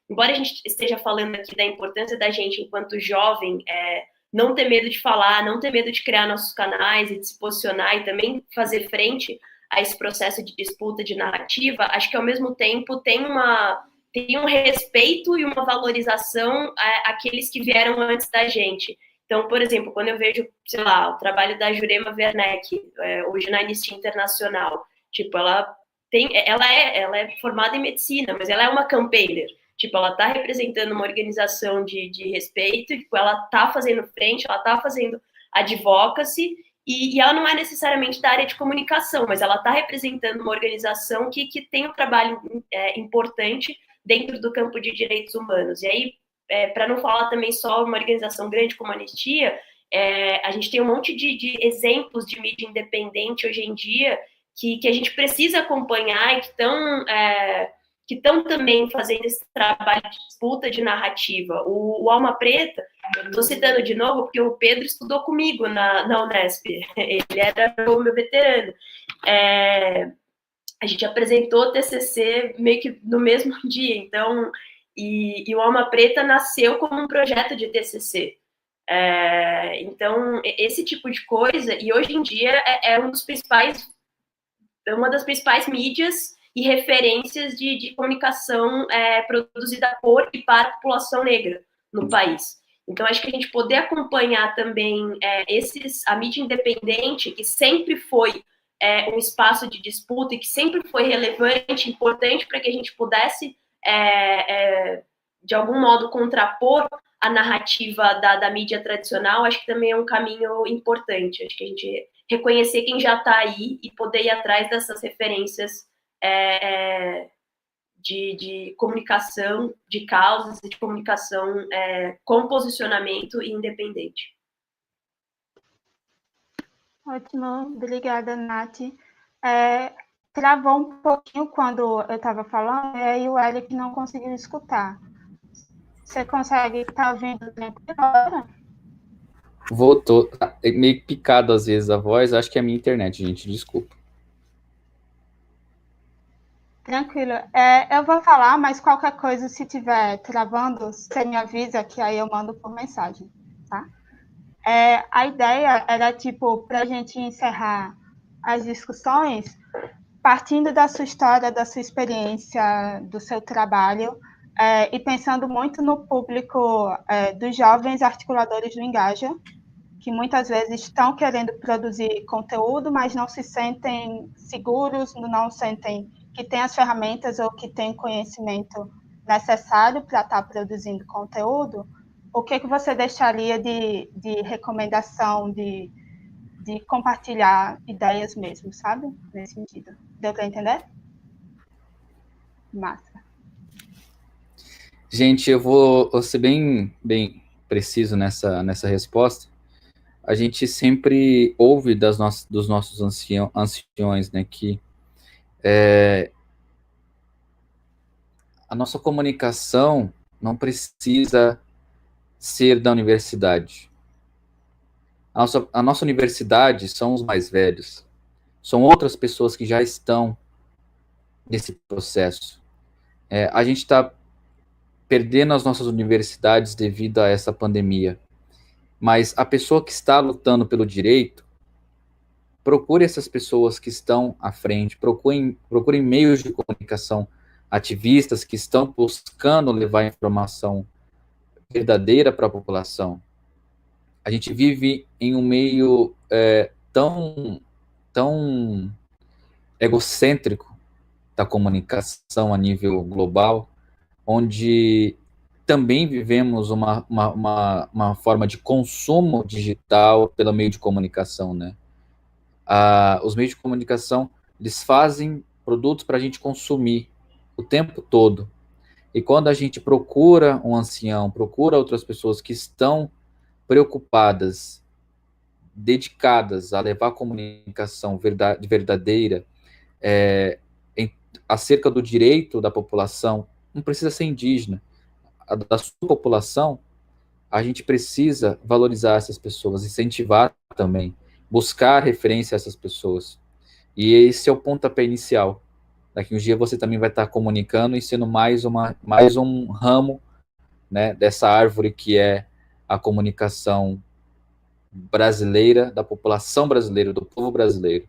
embora a gente esteja falando aqui da importância da gente, enquanto jovem, não ter medo de falar, não ter medo de criar nossos canais e de se posicionar e também fazer frente a esse processo de disputa de narrativa, acho que, ao mesmo tempo, tem um respeito e uma valorização àqueles que vieram antes da gente. Então, por exemplo, quando eu vejo, sei lá, o trabalho da Jurema Werneck, hoje na Anistia Internacional, tipo, ela é formada em medicina, mas ela é uma campaigner. Tipo, ela está representando uma organização de respeito, tipo, ela está fazendo frente, ela está fazendo advocacy, e ela não é necessariamente da área de comunicação, mas ela está representando uma organização que tem um trabalho importante dentro do campo de direitos humanos. E aí, para não falar também só uma organização grande como a Anistia, a gente tem um monte de exemplos de mídia independente hoje em dia que a gente precisa acompanhar e que estão também fazendo esse trabalho de disputa de narrativa. O Alma Preta, estou citando de novo porque o Pedro estudou comigo na Unesp, ele era o meu veterano. A gente apresentou o TCC meio que no mesmo dia, então, e o Alma Preta nasceu como um projeto de TCC. Então, esse tipo de coisa, e hoje em dia é uma das principais mídias e referências de comunicação produzida por e para a população negra no país. Então, acho que a gente poder acompanhar também a mídia independente, que sempre foi um espaço de disputa e que sempre foi relevante, importante para que a gente pudesse, de algum modo, contrapor a narrativa da mídia tradicional, acho que também é um caminho importante. Acho que a gente reconhecer quem já está aí e poder ir atrás dessas referências de comunicação de causas e de comunicação com posicionamento e independente. Ótimo, obrigada, Nath. Travou um pouquinho quando eu estava falando, e aí o Eric não conseguiu escutar. Você consegue estar ouvindo tranquilo agora? Voltou. É meio picado às vezes a voz. Acho que é a minha internet, gente. Desculpa. Tranquilo. Eu vou falar, mas qualquer coisa, se tiver travando, você me avisa que aí eu mando por mensagem, tá? A ideia era, para a gente encerrar as discussões, partindo da sua história, da sua experiência, do seu trabalho, e pensando muito no público dos jovens articuladores do Engaja, que muitas vezes estão querendo produzir conteúdo, mas não se sentem seguros, não sentem que têm as ferramentas ou que têm conhecimento necessário para estar produzindo conteúdo. O que você deixaria de recomendação, de compartilhar ideias mesmo, sabe? Nesse sentido. Deu para entender? Massa. Gente, eu vou ser bem preciso nessa resposta. A gente sempre ouve dos nossos anciões, né, que a nossa comunicação não precisa ser da universidade. A nossa universidade são os mais velhos. São outras pessoas que já estão nesse processo. A gente está perdendo as nossas universidades devido a essa pandemia. Mas a pessoa que está lutando pelo direito, procure essas pessoas que estão à frente, procurem meios de comunicação, ativistas que estão buscando levar informação verdadeira para a população. A gente vive em um meio tão egocêntrico da comunicação a nível global, onde também vivemos uma forma de consumo digital pelo meio de comunicação, né? Os meios de comunicação, eles fazem produtos para a gente consumir o tempo todo. E quando a gente procura um ancião, procura outras pessoas que estão preocupadas, dedicadas a levar a comunicação verdadeira acerca do direito da população, não precisa ser indígena, da sua população, a gente precisa valorizar essas pessoas, incentivar também, buscar referência a essas pessoas. E esse é o pontapé inicial. Daqui um dia você também vai estar comunicando e sendo mais um ramo, né, dessa árvore que é a comunicação brasileira, da população brasileira, do povo brasileiro.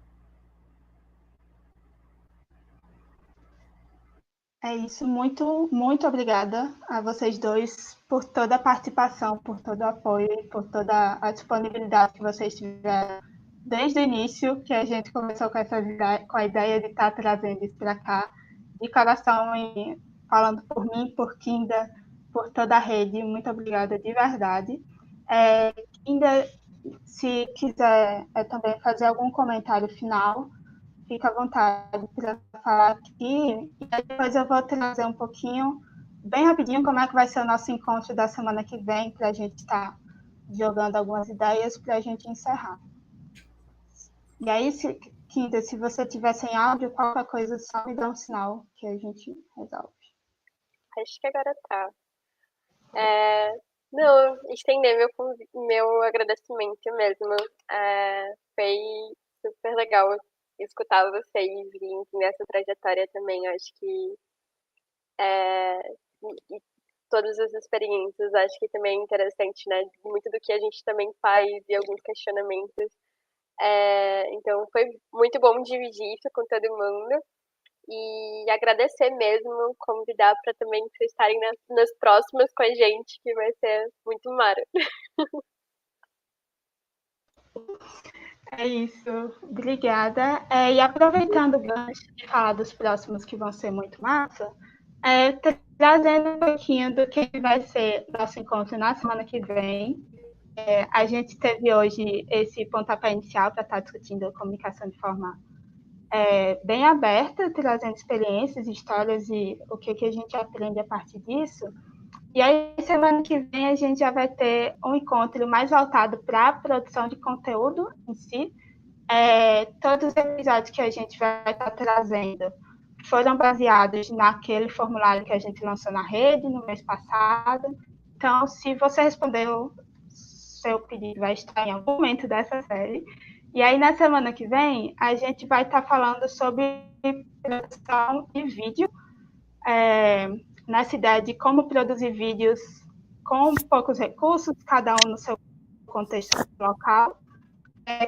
É isso, muito, muito obrigada a vocês dois por toda a participação, por todo o apoio e por toda a disponibilidade que vocês tiveram desde o início, que a gente começou com a ideia de estar trazendo isso para cá, de coração, e falando por mim, por Kinda, por toda a rede. Muito obrigada de verdade. Kinda, se quiser também fazer algum comentário final, fica à vontade para falar aqui, e depois eu vou trazer um pouquinho, bem rapidinho, como é que vai ser o nosso encontro da semana que vem, para a gente estar jogando algumas ideias para a gente encerrar. E aí, Kinda, se você tiver sem áudio, qualquer coisa, só me dá um sinal que a gente resolve. Acho que agora tá. Não, estender meu agradecimento mesmo. Foi super legal escutar vocês e entender essa trajetória também. Acho que e todas as experiências, acho que também é interessante, né? Muito do que a gente também faz e alguns questionamentos. Então foi muito bom dividir isso com todo mundo. E agradecer mesmo, convidar para também vocês estarem nas próximas com a gente, que vai ser muito mara. É isso, obrigada. E aproveitando o gancho de falar dos próximos que vão ser muito massa, Trazendo um pouquinho do que vai ser nosso encontro na semana que vem. A gente teve hoje esse pontapé inicial para estar discutindo comunicação de forma bem aberta, trazendo experiências, histórias e o que a gente aprende a partir disso. E aí, semana que vem, a gente já vai ter um encontro mais voltado para a produção de conteúdo em si. Todos os episódios que a gente vai estar trazendo foram baseados naquele formulário que a gente lançou na rede no mês passado. Então, se você respondeu, seu pedido vai estar em algum momento dessa série. E aí, na semana que vem, a gente vai estar falando sobre produção de vídeo, nessa ideia de como produzir vídeos com poucos recursos, cada um no seu contexto local.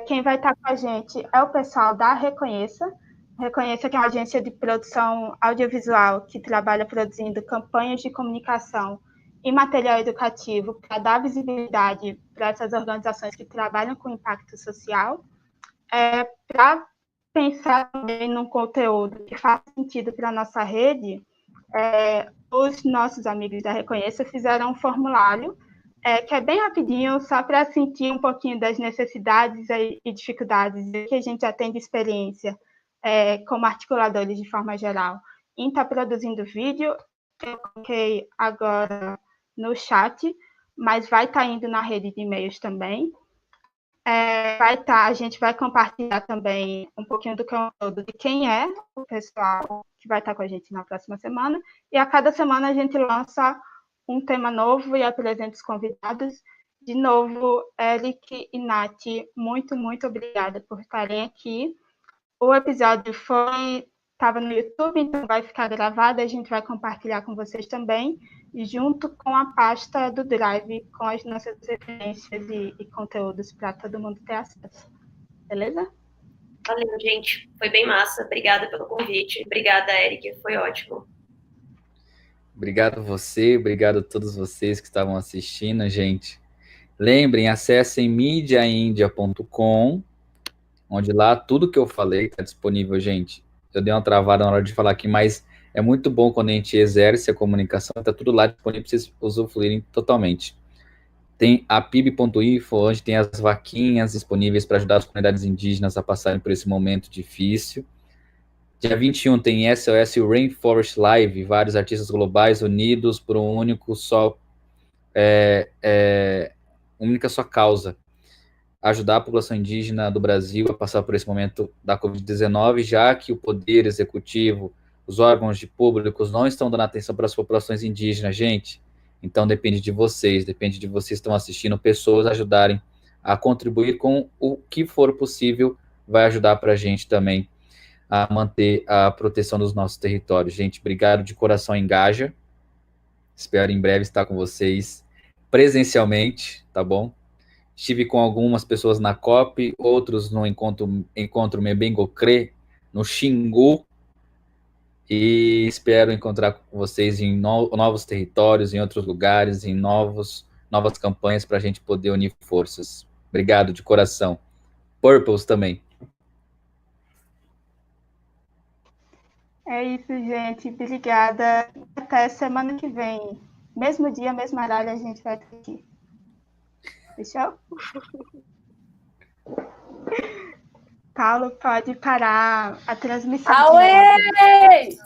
Quem vai estar com a gente é o pessoal da Reconheça. Reconheça que é uma agência de produção audiovisual que trabalha produzindo campanhas de comunicação e material educativo para dar visibilidade para essas organizações que trabalham com impacto social, para pensar também num conteúdo que faz sentido para a nossa rede. Os nossos amigos da Reconheça fizeram um formulário que é bem rapidinho, só para sentir um pouquinho das necessidades e dificuldades que a gente já tem de experiência como articuladores de forma geral em estar produzindo vídeo. Eu coloquei agora no chat, mas vai estar indo na rede de e-mails também. A gente vai compartilhar também um pouquinho do conteúdo de quem é o pessoal que vai estar com a gente na próxima semana, e a cada semana a gente lança um tema novo e apresenta os convidados. De novo, Eric e Nath, muito, muito obrigada por estarem aqui. O episódio estava no YouTube, então vai ficar gravado, a gente vai compartilhar com vocês também, junto com a pasta do Drive, com as nossas referências e conteúdos para todo mundo ter acesso. Beleza? Valeu, gente. Foi bem massa. Obrigada pelo convite. Obrigada, Eric. Foi ótimo. Obrigado a você, obrigado a todos vocês que estavam assistindo, gente. Lembrem, acessem mediaindia.com, onde lá tudo que eu falei está disponível, gente. Eu dei uma travada na hora de falar aqui, mas é muito bom quando a gente exerce a comunicação, está tudo lá disponível para vocês usufruírem totalmente. Tem a pib.info, onde tem as vaquinhas disponíveis para ajudar as comunidades indígenas a passarem por esse momento difícil. Dia 21 tem SOS Rainforest Live, vários artistas globais unidos por um único só, única só causa, ajudar a população indígena do Brasil a passar por esse momento da Covid-19, já que o poder executivo, os órgãos de públicos não estão dando atenção para as populações indígenas, gente. Então depende de vocês que estão assistindo, pessoas ajudarem a contribuir com o que for possível, vai ajudar para a gente também a manter a proteção dos nossos territórios. Gente, obrigado de coração, engaja. Espero em breve estar com vocês presencialmente, tá bom? Estive com algumas pessoas na COP, outros no encontro Mebengocré, no Xingu, e espero encontrar com vocês em novos territórios, em outros lugares, em novas campanhas para a gente poder unir forças. Obrigado de coração. Purples também. É isso, gente. Obrigada. Até semana que vem. Mesmo dia, mesmo horário, a gente vai estar aqui. Fechou? Paulo, pode parar a transmissão. Auê!